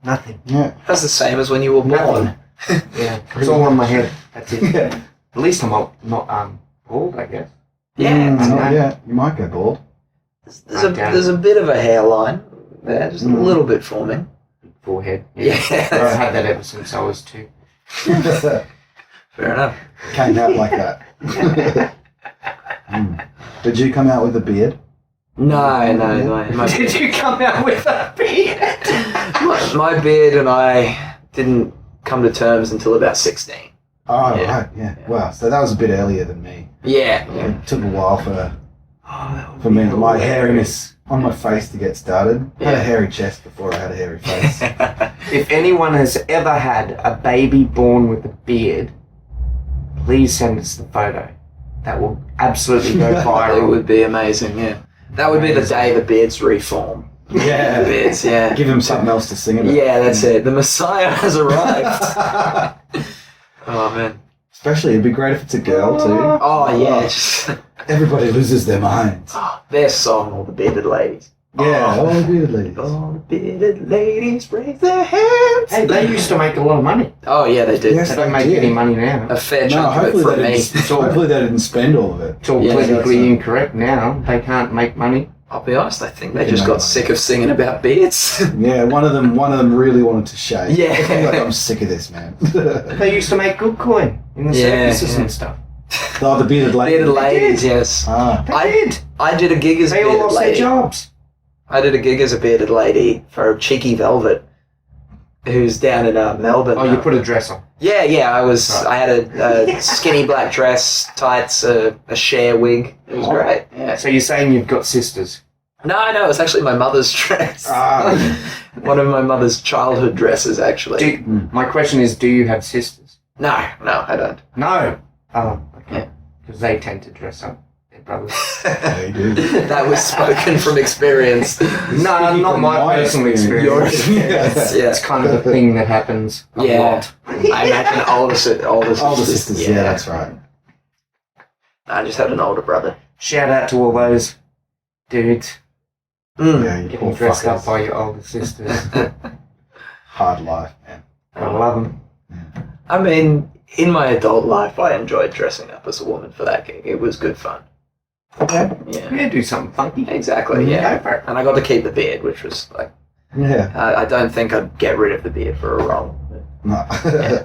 D: Nothing.
B: Yeah.
A: That's the same as when you were born.
D: Yeah. It's all on my head. That's it.
B: Yeah.
D: At least I'm not bald, I guess.
A: Yeah.
B: Not yet. You might go bald.
A: There's a bit of a hairline there, just a little bit forming.
D: Forehead.
A: Yeah.
D: I've had that ever since I was 2.
A: Fair enough.
B: Came out like that. Did you come out with a beard?
A: No.
D: Did you come out with a beard?
A: My beard and I didn't come to terms until about 16.
B: Oh,
A: Yeah.
B: right, yeah. Wow, so that was a bit earlier than me.
A: Yeah.
B: It took a while for
D: For
B: me, my hairiness on my face to get started. I had
A: Yeah.
B: a hairy chest before I had a hairy face.
D: If anyone has ever had a baby born with a beard, please send us the photo. That will absolutely go
A: It
D: viral.
A: would be amazing, yeah. That would be the day the beards reform.
B: Yeah.
A: The beards, yeah.
B: Give him something else to sing about.
A: Yeah, that's it. The Messiah has arrived. Oh, man.
B: Especially, it'd be great if it's a girl, too.
A: Oh, yeah. Just,
B: Everybody loses their minds.
A: their song, All the Bearded Ladies.
B: Yeah, oh, bearded ladies.
A: All the bearded ladies raise their hands.
D: Hey, they used to make a lot of money.
A: Oh, yeah, they did.
B: Yes.
D: They don't make
B: did.
D: any money now.
A: A fair
B: No,
A: chunk of it
B: hopefully
A: from
B: they,
A: me.
B: hopefully they didn't spend all of it.
D: It's all
A: Yeah,
D: politically
B: that's-
D: incorrect now. They can't make money.
A: I'll be honest, I think they
B: Yeah,
A: just
B: no,
A: got
B: no.
A: sick of singing about beards.
B: Yeah, one of them really wanted to shave.
A: Yeah.
B: Like, I'm sick of this, man.
D: They used to make good coin in the
A: Yeah,
D: circuses
A: yeah.
D: and stuff.
B: Oh, the bearded lady.
A: Bearded ladies, yes.
B: Ah,
D: They did.
A: I did a gig as a
D: They all
A: bearded
D: lost their
A: lady.
D: jobs.
A: I did a gig as a bearded lady for Cheeky Velvet, who's down in Melbourne.
D: Oh, you put a dress on.
A: Yeah, I was.
D: Right.
A: I had a skinny black dress, tights, a share wig. It was
B: Oh.
A: great. Yeah.
D: So you're saying you've got sisters?
A: No, it was actually my mother's dress.
B: Ah.
A: One of my mother's childhood dresses, actually.
D: My question is, do you have sisters?
A: No, I don't.
D: No. Oh, okay.
A: Yeah.
D: Because they tend to dress up their brothers.
B: yeah, you do.
A: That was spoken from experience.
D: No,
B: Speaking
D: not
B: from
D: my
B: my
D: personal
B: experience.
A: Your
D: experience.
A: experience, yeah.
D: It's kind of a thing that happens a
A: Yeah.
D: lot.
A: I imagine older sisters.
B: Older sisters, yeah, that's right.
A: I just had an older brother.
D: Shout out to all those dudes
A: Mm.
B: Yeah, you
D: getting
B: poor
D: dressed up
B: fuckers.
D: by your older sisters.
B: Hard life, man.
D: I love them.
A: I mean, in my adult life, I enjoyed dressing up as a woman for that gig. It was good fun.
B: Okay.
A: Yeah,
D: Yeah, do something funky.
A: exactly. Yeah,
D: Go for it.
A: and I got to keep the beard, which was like,
B: Yeah.
A: I don't think I'd get rid of the beard for a role. But
B: No.
A: Yeah.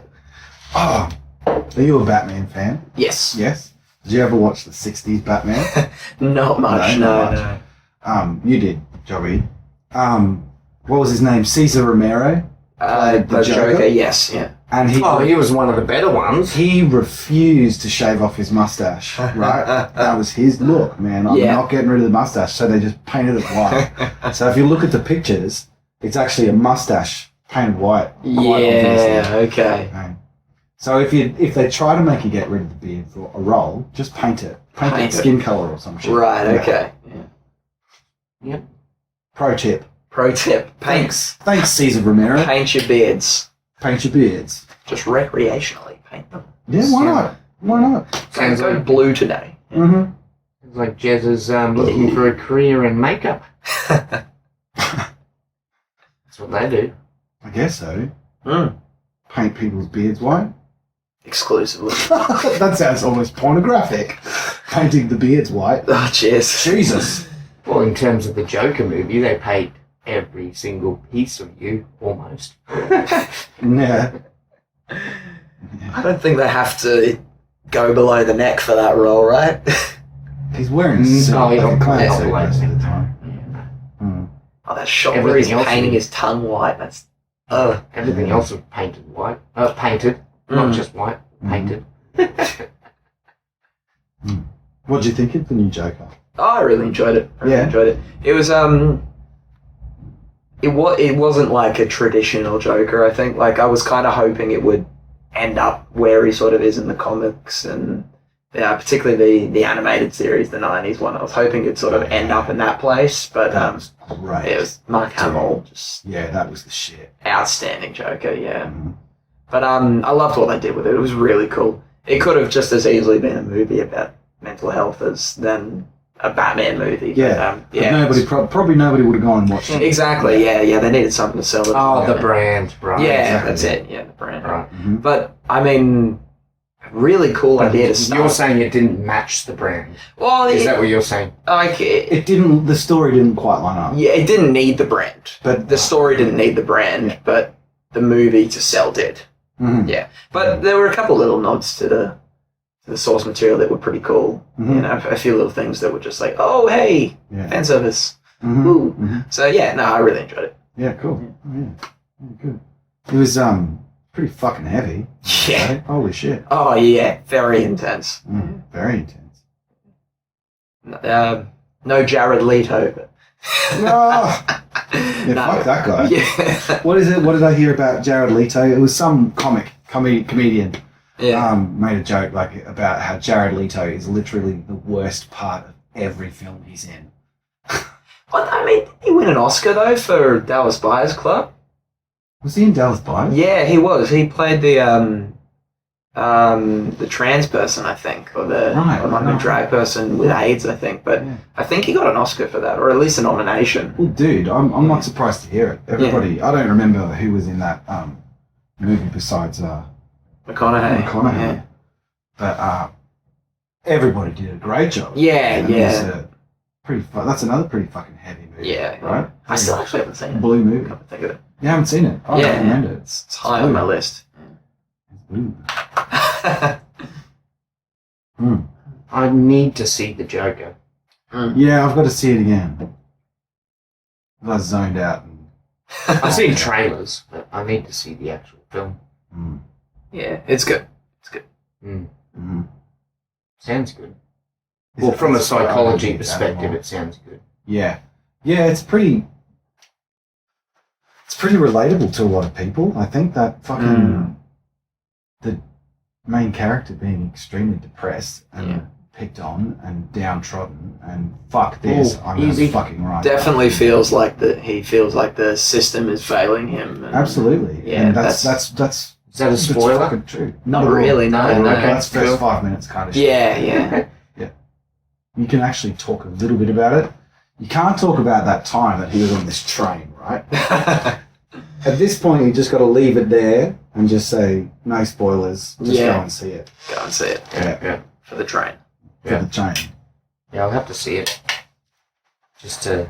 B: Oh, are you a Batman fan?
A: yes,
B: Yes. Did you ever watch the 60s Batman?
A: not much.
B: No,
A: No,
B: not You did, Jobbie. What was his name? Cesar Romero?
A: The
B: The Joker?
A: Joker. Yes, yeah.
B: And
D: Oh, he was one of the better ones.
B: he refused to shave off his mustache, right? That was his look, man. I'm
A: Yeah.
B: not getting rid of the mustache, so they just painted it white. So if you look at the pictures, it's actually a mustache painted white. Quite
A: Yeah.
B: obviously.
A: Okay.
B: Okay. So if they try to make you get rid of the beard for a role, just paint it. Paint
A: Paint
B: it
A: it.
B: skin color or some shit.
A: Right.
B: Yeah.
A: Okay. Yeah.
B: Pro tip.
A: Pro tip: paint
B: Thanks, Cesar Romero.
A: paint your beards
B: Paint your beards.
A: just recreationally. Paint them.
B: Yeah, why not? Why not?
D: Sounds
A: Go
D: like,
A: blue today.
B: Mm-hmm.
D: sounds like Jez is looking for a career in makeup. That's what they do.
B: I guess so.
A: Mm.
B: Paint people's beards white.
A: Exclusively.
B: That sounds almost pornographic. Painting the beards white.
A: Oh, cheers.
B: Jesus.
D: Well, in terms of the Joker movie, they paid every single piece of you, almost.
B: Yeah.
A: I don't think they have to go below the neck for that role, right?
B: He's wearing
D: No, he don't
B: like a clown
D: come
B: suit
D: out
B: most
D: like
B: of the time.
A: Oh, that shot where
D: Everything
A: he's
D: else
A: painting
D: is-
A: his tongue white. That's
D: Everything else was painted white. Painted, not just white. Painted.
B: What do you think of the new Joker?
A: Oh, I really enjoyed it. I really
B: Yeah.
A: enjoyed it. It was it wasn't like a traditional Joker. I think like I was kind of hoping it would end up where he sort of is in the comics and particularly the animated series, the '90s one. I was hoping it'd sort of end up in that place, but
B: That was great.
A: it was Mark Hamill, just
B: Yeah, that was the shit.
A: outstanding Joker. Yeah, But I loved what they did with it. It was really cool. It could have just as easily been a movie about mental health as than a Batman movie.
B: Yeah.
A: But, yeah.
B: Nobody probably nobody would have gone and watched it.
A: Exactly. Yeah. They needed something to sell it.
D: Oh, the brand, right?
A: Yeah,
B: exactly.
A: that's it. Yeah, the brand.
D: Right.
B: Mhm.
A: But I mean, really cool idea to start.
D: You're saying it didn't match the brand.
A: Well,
D: Is that what you're saying?
A: like
B: It didn't. The story didn't quite line up.
A: yeah, it didn't need the brand.
B: But
A: The story didn't need the brand, but the movie to sell did.
B: Mhm.
A: Yeah, but there were a couple little nods to the source material that were pretty cool.
B: Mhm.
A: You know, a few little things that were just like, oh hey,
B: Yeah.
A: fan service.
B: Mhm.
A: Ooh.
B: Mhm.
A: So yeah, no, I really enjoyed it.
B: Yeah. Cool. Yeah. Good. It was pretty fucking heavy.
A: Yeah.
B: Right? Holy shit.
A: Oh yeah, very intense.
B: Very intense.
A: No Jared Leto, but
B: No. Yeah,
A: No.
B: fuck that guy.
A: Yeah,
B: What is it? What did I hear about Jared Leto? It was some comedian
A: yeah.
B: made a joke like about how Jared Leto is literally the worst part of every film he's in.
A: But I mean, did he win an Oscar though for Dallas Buyers Club?
B: Was he in Dallas Buyers?
A: Yeah, he was. He played the trans person, I think, or the
B: Right,
A: or like
B: right.
A: a drag person with AIDS, I think. But
B: Yeah.
A: I think he got an Oscar for that, or at least a nomination.
B: Well, dude, I'm not surprised to hear it. Everybody, I don't remember who was in that movie besides
A: McConaughey.
B: McConaughey. But everybody did a great job.
A: Yeah,
B: And
A: yeah.
B: it's a that's another pretty fucking heavy movie.
A: Yeah,
B: Right?
A: I still actually haven't seen it.
B: Blue movie.
A: Come to think of it.
B: You haven't seen it? I
A: Yeah.
B: recommend it.
A: It's high on my list.
B: It's blue.
D: I need to see the Joker.
B: Yeah, I've got to see it again. I was zoned out.
D: I've seen trailers, but I need to see the actual film.
A: Yeah, it's good.
D: Sounds good. Well, from a psychology perspective, it sounds good.
B: Yeah, it's pretty relatable to a lot of people. I think that fucking the main character being extremely depressed and picked on and downtrodden and fuck this, I'm
D: easy.
B: gonna fucking right.
A: Definitely feels like he feels like the system is failing him. And
B: Absolutely.
A: Yeah,
B: and that's
D: Is that a
B: that's
D: spoiler?
B: fucking true.
A: Not really, no.
B: Okay,
A: no.
B: that's first
D: Cool.
B: 5 minutes kind of shit.
A: Yeah.
B: You can actually talk a little bit about it. You can't talk about that time that he was on this train, right? At this point, you just got to leave it there and just say, no spoilers, just go and see it.
A: Go and see it
B: Yeah,
A: for the train.
B: for the train.
D: Yeah, I'll have to see it. Just to...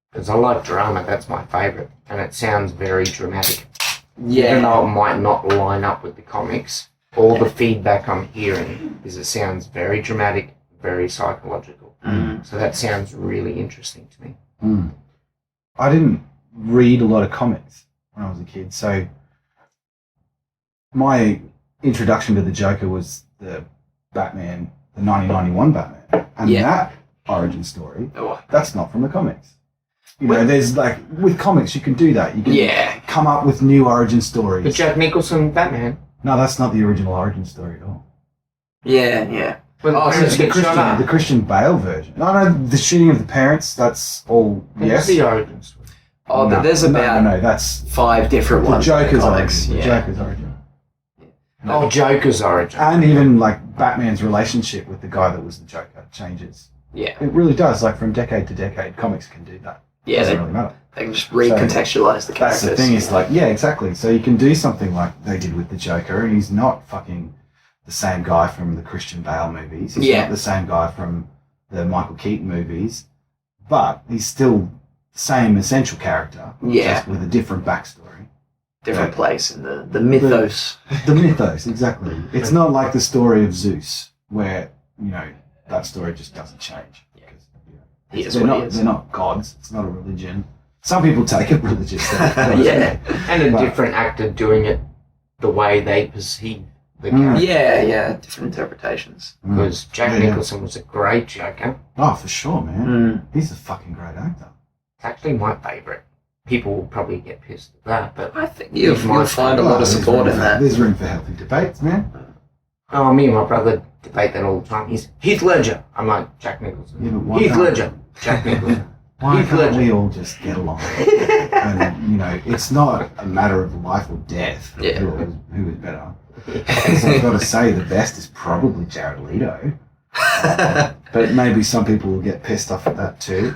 D: Because I like drama, that's my favourite. And it sounds very dramatic. Even though it might not line up with the comics, all the feedback I'm hearing is it sounds very dramatic, very psychological. So that sounds really interesting to me.
B: I didn't read a lot of comics when I was a kid, so my introduction to the Joker was the Batman, the 1991 Batman. And that origin story,
A: Oh,
B: that's not from the comics. You know, there's like, with comics, you can do that. You can
A: yeah.
B: come up with new origin stories.
D: But Jack Nicholson, Batman.
B: No, that's not the original origin story at all.
A: Yeah.
D: When
A: Oh, so
D: parents
A: it's
D: get shot up.
B: The Christian Bale version. No, the shooting of the parents, that's all,
D: That's
B: yes.
D: the origin story.
A: Oh, but there's about
B: No, that's
A: 5 different
B: the
A: ones. in
B: Joker's
A: comics.
B: origin. The
A: Yeah.
B: Joker's origin.
D: Oh, Joker's origin.
B: And even like Batman's relationship with the guy that was the Joker changes.
A: Yeah.
B: It really does. Like from decade to decade, comics can do that.
A: Yeah,
B: Doesn't
A: they
B: really matter.
A: can just recontextualize the
B: That's
A: characters.
B: the thing. Is like, yeah, exactly. So you can do something like they did with the Joker, and he's not fucking the same guy from the Christian Bale movies. He's not the same guy from the Michael Keaton movies, but he's still the same essential character, just with a different backstory.
A: Different place in the mythos.
B: The mythos, exactly. It's not like the story of Zeus, where, you know, that story just doesn't change. Because, you know,
A: He is
B: they're
A: what
B: not,
A: he is.
B: They're not gods. It's not a religion. Some people take it religiously.
A: Yeah.
D: And a
B: But-
D: different actor doing it the way they perceive the character.
A: Yeah. Different interpretations.
D: Because Jack
B: Yeah.
D: Nicholson was a great Joker.
B: Oh, for sure, man. He's a fucking great actor.
D: It's actually my favourite. People will probably get pissed at that, but
A: I think you'll find a lot of
B: there's
A: support
B: room
A: in
B: for-
A: that.
B: There's room for healthy debates, man.
D: oh, me and my brother debate that all the time. He's Heath Ledger. I'm like Jack Nicholson.
B: Yeah, but why
D: Heath
B: not?
D: Ledger. Jack Nicholson.
B: Why can't we all just get along? And, it's not a matter of life or death.
A: Yeah.
B: Who is better? So I've got to say the best is probably Jared Leto. But maybe some people will get pissed off at that too.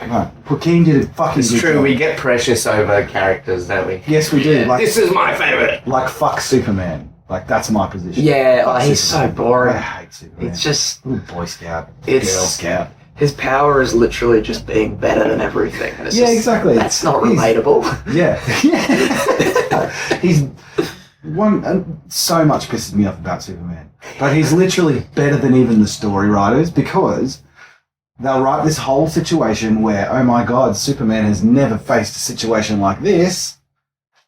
B: Right. Joaquin did a fucking
D: It's
B: good
D: true,
B: job.
D: we get precious over characters, don't we?
B: Yes, we do. Like,
D: This is my favourite!
B: like fuck Superman. Like, that's my position.
A: Yeah,
B: Fuck
A: he's so
B: Superman.
A: boring.
B: I hate Superman.
A: It's just
B: Little Boy Scout,
A: It's-
B: Girl Scout.
A: his power is literally just being better than everything. And it's
B: Yeah,
A: just,
B: exactly.
A: That's not
B: He's-
A: relatable.
B: Yeah. He's so much pisses me off about Superman. But he's literally better than even the story writers because they'll write this whole situation where, oh my god, Superman has never faced a situation like this.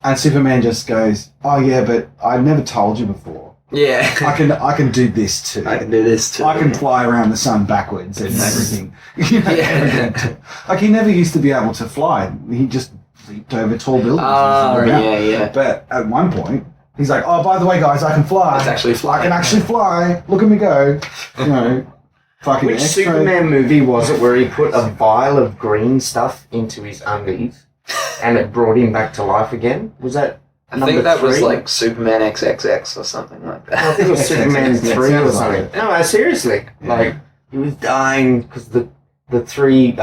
B: And Superman just goes, oh yeah, but I never told you before.
A: Yeah.
B: I can do this too.
A: I can do this too.
B: I can fly around the sun backwards and everything.
A: Yeah.
B: Like he never used to be able to fly. He just leaped over tall buildings.
A: Oh,
B: and around.
A: yeah.
B: But at one point, he's like, "Oh, by the way, guys, I can fly.
A: It's actually
B: I
A: flying.
B: can actually fly. Look at me go." Fucking
D: Which
B: X-ray.
D: Superman movie was it where he put a vial of green stuff into his undies and it brought him back to life again? Was that
A: I
D: number
A: think that was
D: 3?
A: like Superman XXX or something like that.
D: I think it was Superman 3 or
B: sounds like
D: something.
B: it.
D: No, seriously.
B: Yeah.
D: Like, he was dying because the three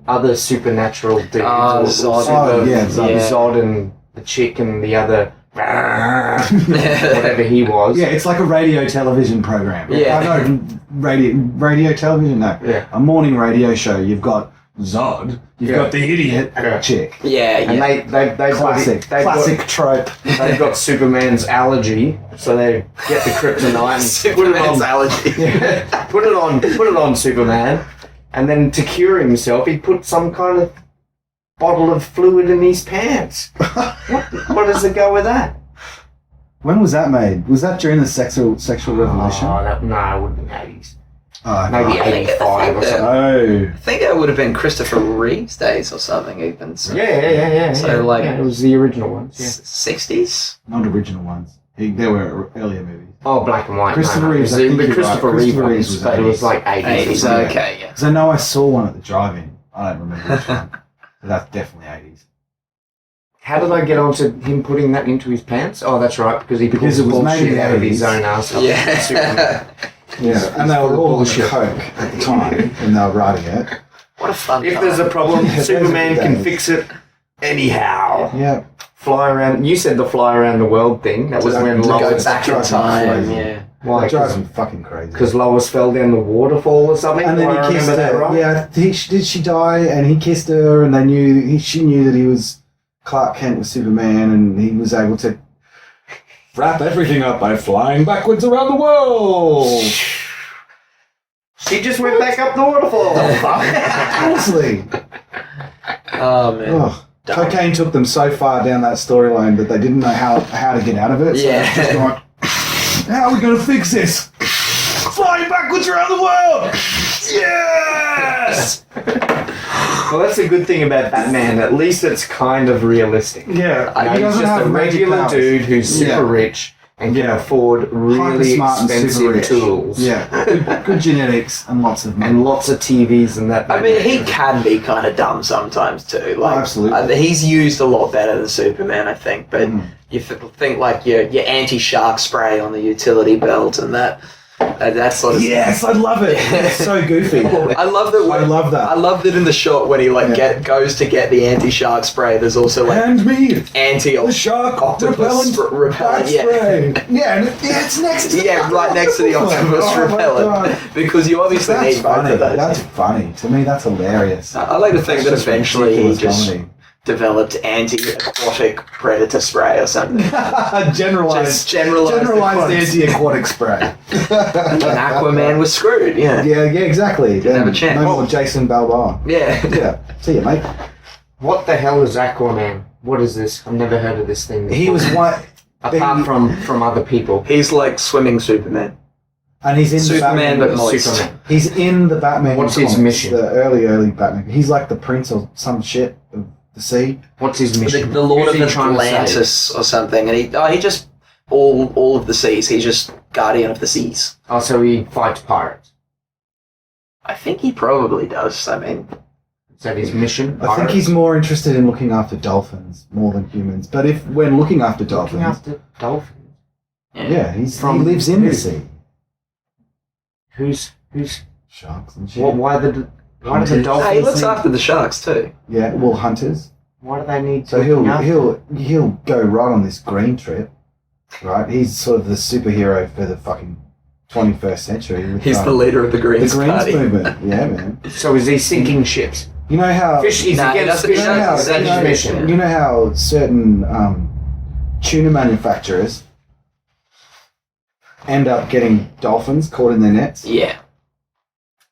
D: other supernatural dudes.
A: Oh, Zod.
B: Oh, yeah, Zod.
D: Zod and the chick and the other... whatever he was.
B: Yeah, it's like a radio television program.
A: Yeah.
B: I know, radio television. No,
D: Yeah.
B: a morning radio show. You've got Zod. You've
D: Yeah.
B: got the idiot
D: Yeah.
B: chick.
A: Yeah,
D: And
A: yeah.
D: they
B: Classic trope.
D: They've got Superman's allergy, so they get the kryptonite and
A: Superman's allergy.
D: put it on Superman, and then to cure himself, he put some kind of bottle of fluid in his pants. What does it go with that?
B: When was that made? Was that during the sexual revolution?
D: Oh, no, it would be 80s.
B: Oh,
D: Maybe
A: I think
D: 85 or
A: that-
D: something.
B: Oh.
A: I think that would have been Christopher Reeve's days or something even. So
D: Yeah.
A: So,
D: yeah,
A: like-
D: yeah, it was the original ones. Yeah.
A: 60s?
B: Not original ones. There were earlier movies.
D: Oh, black and white.
B: Christopher
D: no,
B: Reeves, I
D: It was
B: think
D: the
B: you're
D: Christopher
B: right.
D: Reeve
B: Christopher
D: ones,
B: Reeves was
D: but it was
B: 80s.
D: like 80s.
A: 80s,
B: Yeah.
A: okay, yeah.
B: Because I know I saw one at the drive-in. I don't remember which one. But that's definitely 80s.
D: How did I get onto him putting that into his pants? Oh, that's right, because he
B: Because
D: pulls
B: it was made in
D: bullshit
B: the
D: out of his
B: 80s.
D: own ass.
A: Yeah.
B: Yeah, and they were all on
D: bullshit.
B: coke at the time when they were writing it.
A: What a fun
D: If
A: time.
D: there's a problem,
B: Yeah, those
D: Superman
B: are the
D: can
B: days.
D: fix it anyhow.
B: Yeah.
D: Fly around. You said the fly around the world thing. That was
B: To
D: when
B: go
A: Go
D: Lois.
A: back in
B: drives me
A: time,
B: crazy.
A: yeah.
D: Why?
B: That drives me fucking crazy.
D: Because Lois fell down the waterfall or something.
B: And then
D: Do I
B: he kissed
D: remember that
B: her.
D: right?
B: Yeah, did she die? And he kissed her, and she knew that he was Clark Kent with Superman, and he was able to wrap everything up by flying backwards around the world.
D: She just went back up the waterfall.
B: Honestly.
A: Oh, man.
B: Oh, cocaine took them so far down that storyline that they didn't know how to get out of it. So
A: Yeah.
B: it's just like, how are we going to fix this? Flying backwards around the world! Yes!
D: Well, that's a good thing about Batman. At least it's kind of realistic.
B: Yeah,
D: You know,
B: he
D: he's
B: doesn't
D: just a
B: have magic
D: regular
B: powers.
D: dude who's super
B: Yeah.
D: rich and can
B: Yeah.
D: afford really
B: Hyper-smart and super
D: expensive
B: rich.
D: tools.
B: Yeah, good genetics and lots of money.
D: And lots of TVs and that.
A: I mean, he can be kind of dumb sometimes too. Like,
B: absolutely.
A: He's used a lot better than Superman, I think. But you think like your anti-shark spray on the utility belt and that sort of.
B: Yes, I love it. It's so goofy.
A: I love that.
B: I love that.
A: I love that in the shot when he goes to get the anti-shark spray. There's also like
B: Hand me the
A: anti-octopus
B: shark
A: repellent.
B: repellent
A: Yeah.
B: spray. Yeah, and it's next to the
A: Yeah, right next to the octopus
B: Oh my
A: repellent,
B: God.
A: because you obviously
B: That's
A: need both
B: funny.
A: of those.
B: That's funny. To me, that's hilarious.
A: I like to think that
B: That's just
A: eventually he
B: ridiculous
A: just
B: comedy.
A: developed anti-aquatic predator spray or something.
B: Generalized,
A: Just generalized aquatics.
B: anti-aquatic spray.
A: And Aquaman was screwed. Yeah.
B: Yeah, exactly.
A: Didn't have a chance.
B: No more Jason Balboa.
A: Yeah.
B: Yeah. See you, mate.
D: What the hell is Aquaman? What is this? I've never heard of this thing before.
B: He was one,
D: Apart from other people.
A: He's like swimming Superman.
B: and he's in
A: Superman,
B: the
A: but
B: Batman.
A: moist.
D: Superman.
B: He's in the Batman.
D: What's his
B: comics,
D: mission?
B: The early Batman. He's like the prince or some shit of the sea.
D: What's his mission?
A: The Lord
D: Who's
A: of
D: he trying to save?
A: Atlantis or something, and he just all of the seas. He's just guardian of the seas.
D: Oh, so he fights pirates.
A: I think he probably does. I mean,
D: Is that his mission?
B: I think he's more interested in looking after dolphins more than humans. But if when looking after dolphins,
D: looking after dolphins.
B: yeah, he
D: From
B: lives in
D: who?
B: the sea.
D: Who's
B: Sharks and shit.
D: why do the
B: Hunters.
D: dolphins?
A: he looks
D: need-
A: after the sharks too.
B: Yeah, well, hunters.
D: Why do they need?
B: So
D: looking after?
B: he'll go right on this green trip, right? He's sort of the superhero for the fucking 21st century. with,
A: He's the leader of the
B: the
A: Greens
B: Greens
A: Party.
B: movement. Yeah, man.
D: So is he sinking ships?
B: You know how
D: Fish. He's
A: Nah, he
D: against
A: doesn't-
D: fish.
A: he
B: you know how,
A: Is
D: That's
A: that
D: his
A: his
D: mission.
B: you know how certain tuna manufacturers end up getting dolphins caught in their nets.
A: Yeah.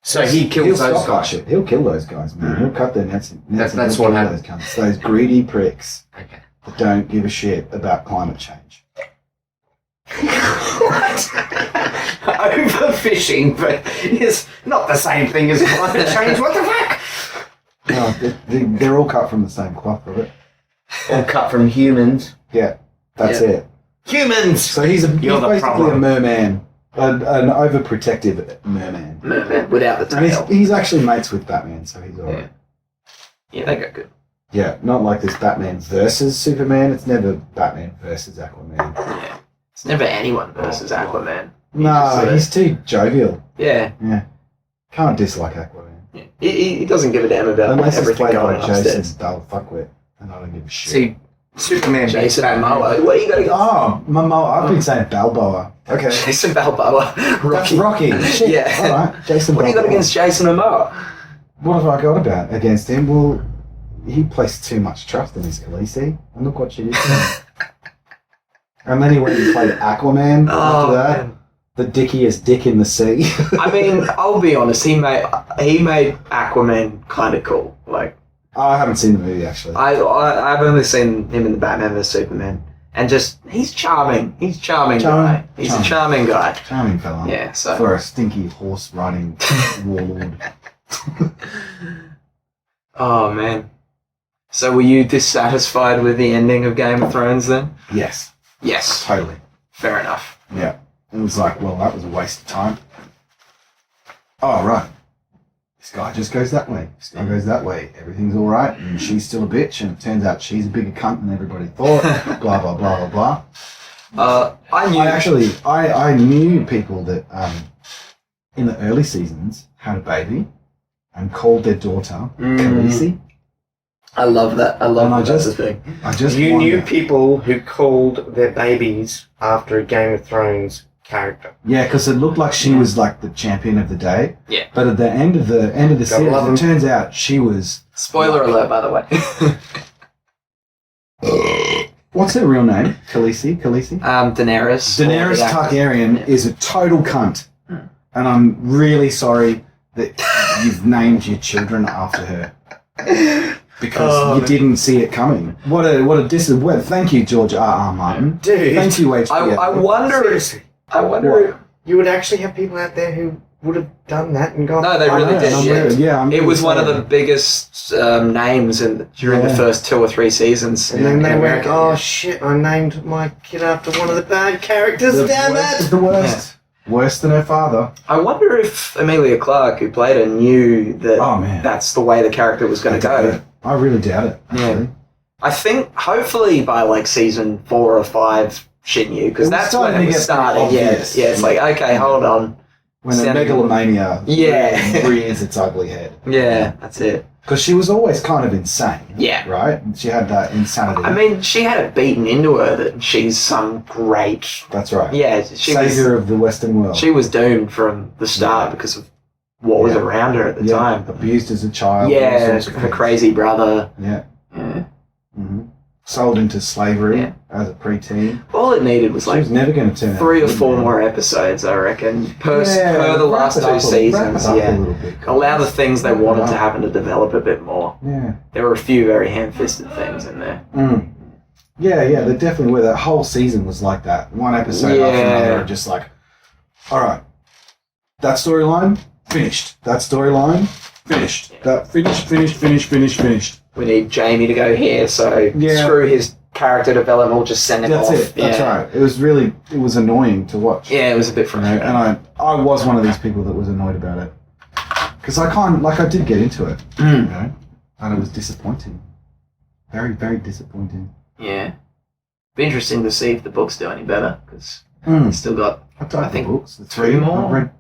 D: So he
B: He'll
D: kills those
B: stop that
D: guys.
B: shit. He'll kill those guys, man. He'll cut their nets.
D: That's
B: and he'll
D: what
B: kill
D: happened.
B: those cunts. Those greedy pricks
D: Okay.
B: that don't give a shit about climate change.
D: Overfishing, but it's not the same thing as climate change. What the fuck?
B: No, they're all cut from the same cloth, Robert.
D: All cut from humans.
B: Yeah, that's
A: Yeah.
B: it.
D: Humans.
B: So he's
D: You're the
B: basically
D: problem.
B: a merman, an overprotective merman.
A: Merman without the
B: And
A: tail.
B: he's actually mates with Batman, so he's alright.
A: Yeah, they go good.
B: Yeah, not like this Batman versus Superman. It's never Batman versus Aquaman.
A: Yeah. It's never anyone versus Aquaman.
B: Nah, he's too jovial.
A: Yeah.
B: Can't dislike Aquaman.
A: Yeah. He doesn't give a damn about
B: Unless it's
A: everything
B: played
A: going
B: by
A: on
B: Jason
A: upstairs.
B: Dull fuckwit, and I don't give a shit.
D: See, Superman.
A: Jason
D: Batman.
A: Momoa. What are you going to go?
B: Oh, Momoa. I've been saying Balboa. Okay.
A: Jason Balboa.
B: That's
A: Rocky.
B: Rocky. Shit.
A: Yeah.
B: Alright, Jason
A: What do you got
B: Balboa.
A: against Jason Momoa?
B: What have I got about against him? Well, he placed too much trust in his Khaleesi, and look what she did to him. And then he went and played Aquaman after that.
A: man.
B: The dickiest dick in the sea.
A: I mean, I'll be honest. He made Aquaman kind of cool. Like
B: I haven't seen the movie, actually.
A: I've only seen him in the Batman vs Superman, and just he's charming. He's charming guy. He's a charming guy.
B: Charming fella.
A: Yeah. So
B: For a stinky horse riding warlord.
A: oh man. So were you dissatisfied with the ending of Game of Thrones then?
B: Yes,
A: Yes.
B: totally.
A: Fair enough.
B: Yeah. It was like, well, that was a waste of time. Oh, right. This guy just goes that way. This guy goes that way. Everything's all right, and she's still a bitch, and it turns out she's a bigger cunt than everybody thought. Blah, blah, blah, blah, blah.
A: I knew.
B: I knew people that in the early seasons had a baby and called their daughter Khaleesi.
A: I love that. I love
B: And I
A: that. That's
B: just-
A: the thing.
B: I just
D: You
B: wonder-
D: knew people who called their babies after a Game of Thrones character.
B: Yeah, because it looked like she was like the champion of the day.
A: Yeah.
B: But at the end of the series,
D: love 'em.
B: it turns out she was.
A: Spoiler alert, by the way.
B: What's her real name? Khaleesi.
A: Daenerys.
B: Daenerys
A: or the actress.
B: Targaryen
A: Yeah.
B: is a total cunt, and I'm really sorry that you've named your children after her because you didn't see it coming. What a thank you, George R. Martin.
D: Dude.
B: Thank you, HBO.
A: I wonder.
D: Seriously.
A: I wonder.
D: You would actually have people out there who would have done that and gone.
A: No, they
B: I
A: really
B: know,
A: did.
B: I'm
A: Yeah.
B: really- yeah, I'm
A: It
B: really
A: was one of
B: sorry.
A: the biggest names during the
B: Yeah.
A: first 2 or 3 seasons.
D: And then
A: in
D: they went,
A: America.
D: oh shit, I named my kid after one of the bad characters.
B: The
D: Damn
B: worst
D: it!
B: of the worst. Worse than her father.
A: I wonder if Emilia Clarke, who played her, knew that
B: Oh, man.
A: that's the way the character was going to
B: I doubt
A: go.
B: it. I really doubt it, actually.
A: I think hopefully by like season 4 or 5, she knew, because
B: It was
A: that's
B: starting
A: when
B: to
A: it was
B: get
A: started.
B: pretty
A: Yeah,
B: obvious.
A: yeah. It's like, okay, hold on.
B: When the
A: Sounding-
B: megalomania
A: Yeah.
B: rears its ugly head.
A: Yeah, that's it.
B: Because she was always kind of insane.
A: Yeah.
B: Right? She had that insanity.
A: I mean, she had it beaten into her that she's some great.
B: That's right.
A: Yeah, she
B: Savior of the Western world.
A: she was doomed from the start because of what was
B: Yeah.
A: around her at the
B: Yeah,
A: time.
B: abused as a child. all
A: Yeah,
B: sorts of
A: her
B: things.
A: crazy brother.
B: Yeah.
A: Yeah.
B: hmm Sold into slavery
A: Yeah.
B: as a preteen.
A: All it needed was
B: She
A: like
B: was never going to turn out
A: 3 or
B: good,
A: 4
B: man.
A: more episodes, I reckon, per
B: Yeah,
A: the last
B: wrap it
A: 2
B: up
A: seasons.
B: wrap it up
A: Yeah,
B: a little bit,
A: allow the
B: guys.
A: things they
B: Wrap it
A: wanted to
B: up.
A: happen to develop a bit more.
B: Yeah.
A: There were a few very ham-fisted things in there.
B: Mm. Yeah, there definitely were. That whole season was like that. One episode after
A: Yeah.
B: another, just like, all right, that storyline, finished. That storyline, finished. That finished.
A: We need Jamie to go here, so
B: Yeah.
A: screw his character development, we'll just send him
B: That's
A: off.
B: it. That's
A: yeah.
B: right. It was annoying to watch.
A: Yeah, it was a bit
B: You know,
A: frustrating.
B: and I was one of these people that was annoyed about it. Because I did get into it, you
A: Mm.
B: know, and it was disappointing. Very, very disappointing.
A: Yeah. Be interesting to see if the books do any better, because
B: Mm.
A: still got
B: I've done
A: I think
B: the books. The
A: three more.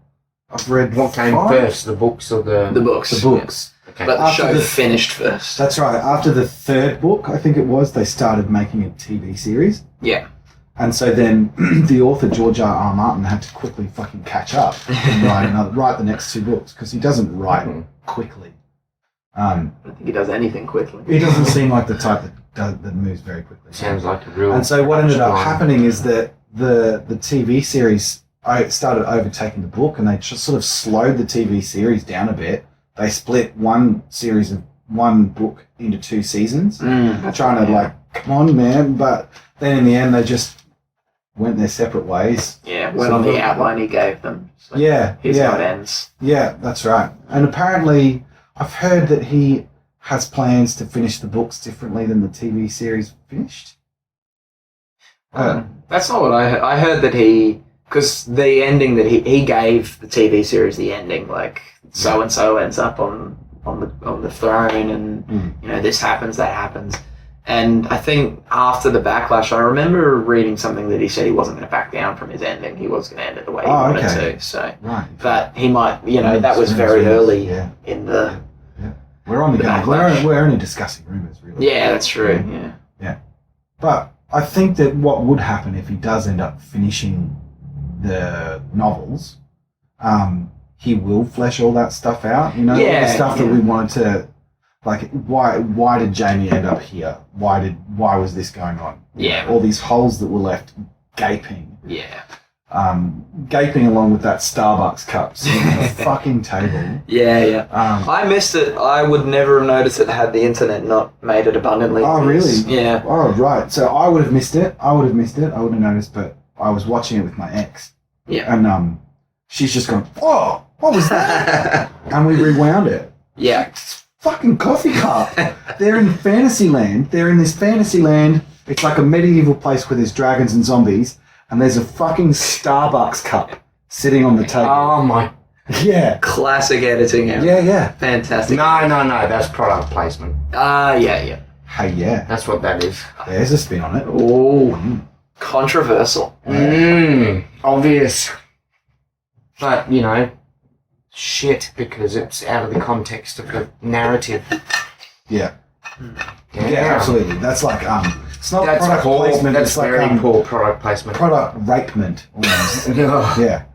B: I've read
D: What came
B: 5?
D: first, the books or the...
A: the books.
B: The books.
D: Okay.
A: But the
B: After
A: show
B: the-
A: finished first.
B: That's right. After the 3rd book, I think it was, they started making a TV series.
A: Yeah.
B: And so then the author, George R. Martin, had to quickly fucking catch up and write the next 2 books, because he doesn't write quickly.
A: I don't think he does anything quickly.
B: He doesn't seem like the type that moves very quickly.
D: Sounds like a real...
B: And so what ended up
D: line.
B: happening is that the TV series started overtaking the book, and they just sort of slowed the TV series down a bit. They split one series of one book into 2 seasons, trying to like, come on, man. But then in the end, they just went their separate ways.
A: Yeah, went on the outline he gave them. So
B: Yeah,
A: here's
B: yeah.
A: how it ends.
B: Yeah, that's right. And apparently, I've heard that he has plans to finish the books differently than the TV series finished.
A: That's not what I heard. I heard that because the ending that he gave the TV series, the ending, like so and so ends up on the throne, and you know, this happens, that happens. And I think after the backlash, I remember reading something that he said he wasn't going to back down from his ending. He was going to end it the way he wanted to. So,
B: Right.
A: but he might, you know, that was very early in the.
B: We're only
A: The
B: going.
A: backlash.
B: We're only discussing rumors, really.
A: Yeah, that's true. Yeah.
B: But I think that what would happen if he does end up finishing the novels, he will flesh all that stuff out. You know, all
A: Yeah,
B: the stuff that we wanted to, like, why did Jamie end up here? Why was this going on?
A: Yeah.
B: All these holes that were left gaping.
A: Yeah.
B: Gaping along with that Starbucks cup sitting on the fucking table.
A: Yeah.
B: Um,
A: I missed it. I would never have noticed it had the internet not made it abundantly.
B: Oh,
A: obvious.
B: really?
A: Yeah.
B: Oh, right. So I would have missed it. I wouldn't have noticed, but I was watching it with my ex.
A: Yeah.
B: And she's just going, "Oh, what was that?" And we rewound it.
A: Yeah.
B: It's fucking coffee cup. They're in Fantasyland. They're in this Fantasyland. It's like a medieval place where there's dragons and zombies. And there's a fucking Starbucks cup sitting on the table.
D: Oh my...
B: Yeah.
A: Classic editing.
B: Yeah.
A: Fantastic.
D: No, that's product placement.
A: Yeah.
B: Hey, yeah.
D: That's what that is.
B: There's a spin on it.
A: Oh, controversial.
D: Obvious. But, you know, shit, because it's out of the context of the narrative.
B: Yeah. Yeah, absolutely. That's like, it's not
D: That's
B: product
D: poor,
B: placement.
D: that's
B: It's like
D: very poor product placement.
B: product rapement almost. Yeah.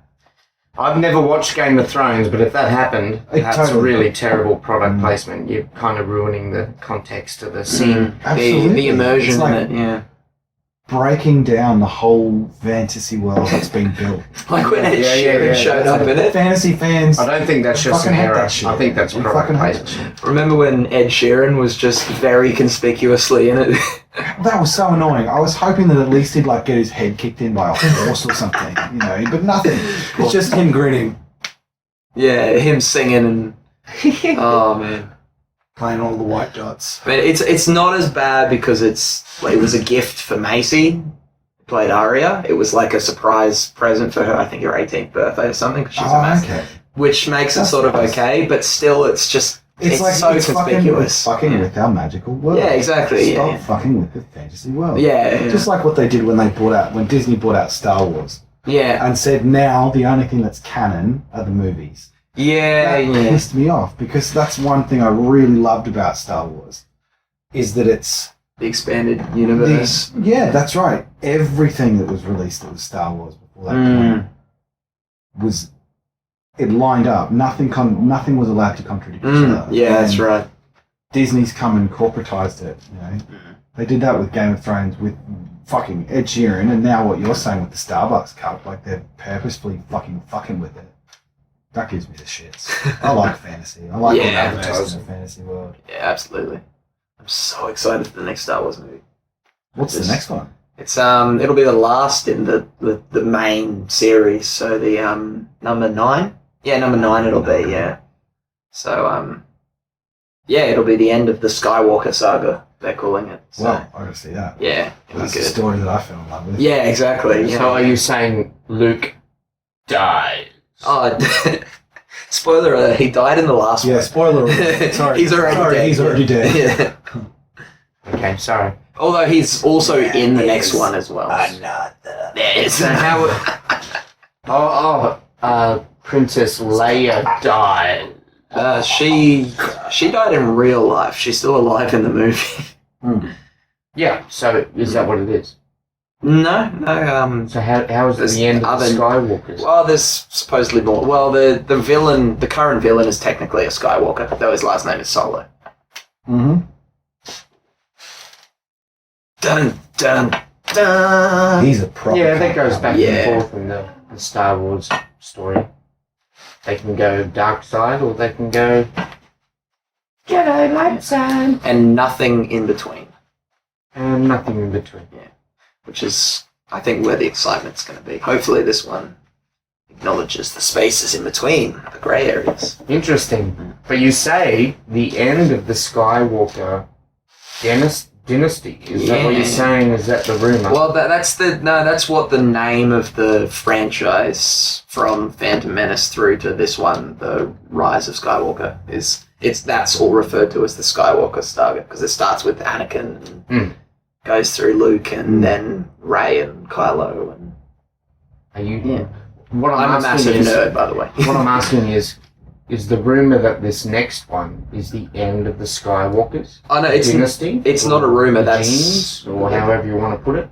D: I've never watched Game of Thrones, but if that happened, that's
B: totally.
D: really terrible product placement. You're kind of ruining the context of the scene.
B: Absolutely.
A: The immersion
B: It's like
A: in it. Yeah.
B: breaking down the whole fantasy world that's been built.
A: Like when Ed
D: Yeah,
A: Sheeran showed up in it.
B: Fantasy fans.
D: I don't think that's just an
B: fucking hate
D: error.
B: that shit.
D: I think that's
B: We
D: product
B: fucking hate that
D: placement.
A: Remember when Ed Sheeran was just very conspicuously in it?
B: That was so annoying. I was hoping that at least he'd like get his head kicked in by a horse or something, you know, but nothing. It's just him grinning,
A: Yeah, him singing and oh man.
B: playing all the white dots.
A: But it's not as bad because it was a gift for Macy, who played Arya. It was like a surprise present for her, I think her 18th birthday or something, because she's a master.
B: Okay.
A: Which makes it
B: That's
A: sort of
B: nice.
A: okay, but still it's just it's
B: like
A: so
B: it's
A: conspicuous.
B: fucking with our magical world.
A: Yeah, exactly.
B: Stop
A: Yeah.
B: fucking with the fantasy world.
A: Yeah.
B: Just like what they did when Disney bought out Star Wars
A: Yeah.
B: and said now the only thing that's canon are the movies.
A: Yeah,
B: That pissed me off because that's one thing I really loved about Star Wars is that it's
A: The expanded universe.
B: yeah, that's right. Everything that was released that was Star Wars before that point was it lined up. Nothing was allowed to contradict each other.
A: Yeah, that's
B: And
A: right.
B: Disney's come and corporatized it. You know, they did that with Game of Thrones with fucking Ed Sheeran, and now what you're saying with the Starbucks cup, like they're purposefully fucking with it. That gives me the shits. I like fantasy. I like being
A: Yeah,
B: immersed in the fantasy world.
A: Yeah, absolutely. I'm so excited for the next Star Wars movie.
B: What's the next one?
A: It's it'll be the last in the main series, so the number 9. Yeah, number 9 it'll be, yeah. So yeah, it'll be the end of the Skywalker saga, they're calling it. So
B: Well, I gotta see that.
A: yeah, it'll
B: That's
A: be
B: the
A: good.
B: story that I fell in love with.
A: Yeah, exactly.
D: So are you saying Luke dies?
A: Oh, Spoiler alert, he died in the last
B: Yeah,
A: one.
B: spoiler alert. Sorry.
A: He's already dead.
B: He's already dead.
A: Yeah.
D: Okay, sorry.
A: Although he's also in the next one as well.
B: Another.
A: Yes.
D: So Princess Leia died.
A: She died in real life. She's still alive in the movie.
D: Yeah, so is that what it is?
A: No.
D: So how is it
A: There's
D: the end of the
A: other-
D: Skywalkers?
A: Well, there's supposedly more. Well, the villain, the current villain, is technically a Skywalker, though his last name is Solo.
B: Mm-hmm.
A: Dun dun dun.
B: He's a proper.
D: Yeah, that goes back
A: Yeah.
D: and forth in the Star Wars story. They can go dark side or they can go Jedi light side.
A: And nothing in between,
D: And nothing in between.
A: which is, I think, where the excitement's going to be. Hopefully, this one acknowledges the spaces in between, the grey areas.
D: Interesting. But you say the end of the Skywalker dynasty. Is that what you're
A: Yeah.
D: saying? Is that the rumor?
A: Well, that's what the name of the franchise from Phantom Menace through to this one, the Rise of Skywalker, is. That's all referred to as the Skywalker saga because it starts with Anakin and goes through Luke and then Rey and Kylo. And
D: Are you?
A: Yeah.
D: What
A: I'm a
D: asking
A: massive
D: is,
A: nerd, by the way.
D: What I'm asking is the rumor that this next one is the end of the Skywalkers
A: I know
D: dynasty?
A: it's not a rumor.
D: The
A: That's
D: genes, or however you want to put it.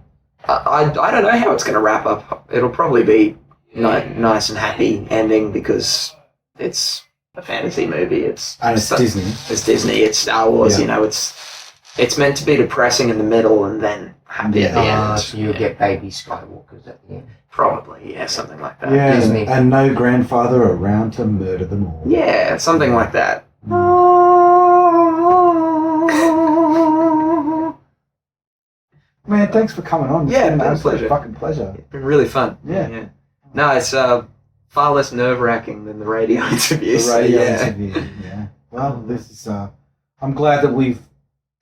A: I don't know how it's going to wrap up. It'll probably be nice and happy ending because it's a fantasy movie. It's
B: Disney.
A: It's Disney. It's Star Wars.
B: Yeah.
A: You know, it's meant to be depressing in the middle and then happy at the end.
D: So you'll get baby Skywalkers at the end.
A: Probably, yeah, something like that.
B: Yeah,
D: Disney.
B: and no grandfather around to murder them all.
A: Yeah, something like that.
B: Man, thanks for coming on. It's
A: Yeah,
B: been an
A: been a
B: absolute
A: pleasure.
B: fucking pleasure.
A: It's been really fun.
B: Yeah.
A: No, it's far less nerve-wracking than the radio interviews.
B: The radio
A: yeah.
B: interview. Yeah. Well, this is. I'm glad that we've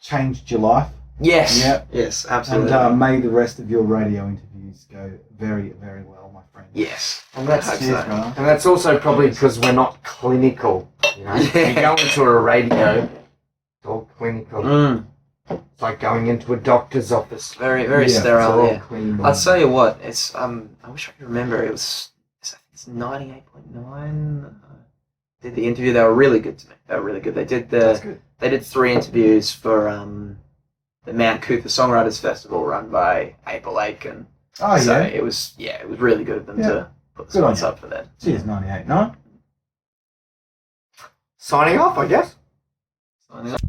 B: changed your life,
A: Yes.
B: Yeah.
A: Yes,
B: and
A: absolutely.
B: may the rest of your radio interviews go very, very well, my friend.
A: Yes.
D: And that's
A: I hope
B: Cheers,
A: so.
B: brother.
D: And that's also probably because we're not clinical. You know,
A: Yeah.
D: you go into a radio, it's all clinical.
A: Mm,
D: It's like going into a doctor's office.
A: very, very
B: Yeah,
D: It's
A: sterile.
D: all
A: Yeah.
D: clean.
A: I'll tell you what. It's I wish I could remember. It's 98.9. Did the interview? They were really good to me. They were really good. They did
B: That's good.
A: They did 3 interviews for the Mount Cootha Songwriters Festival run by April Lake, and
B: Oh
A: so
B: yeah.
A: it was really good of them
B: Yeah.
A: to put the
B: Good on
A: spots
B: you.
A: up for that.
B: Cheers, 98. No.
D: Signing off, I guess.
A: Signing off.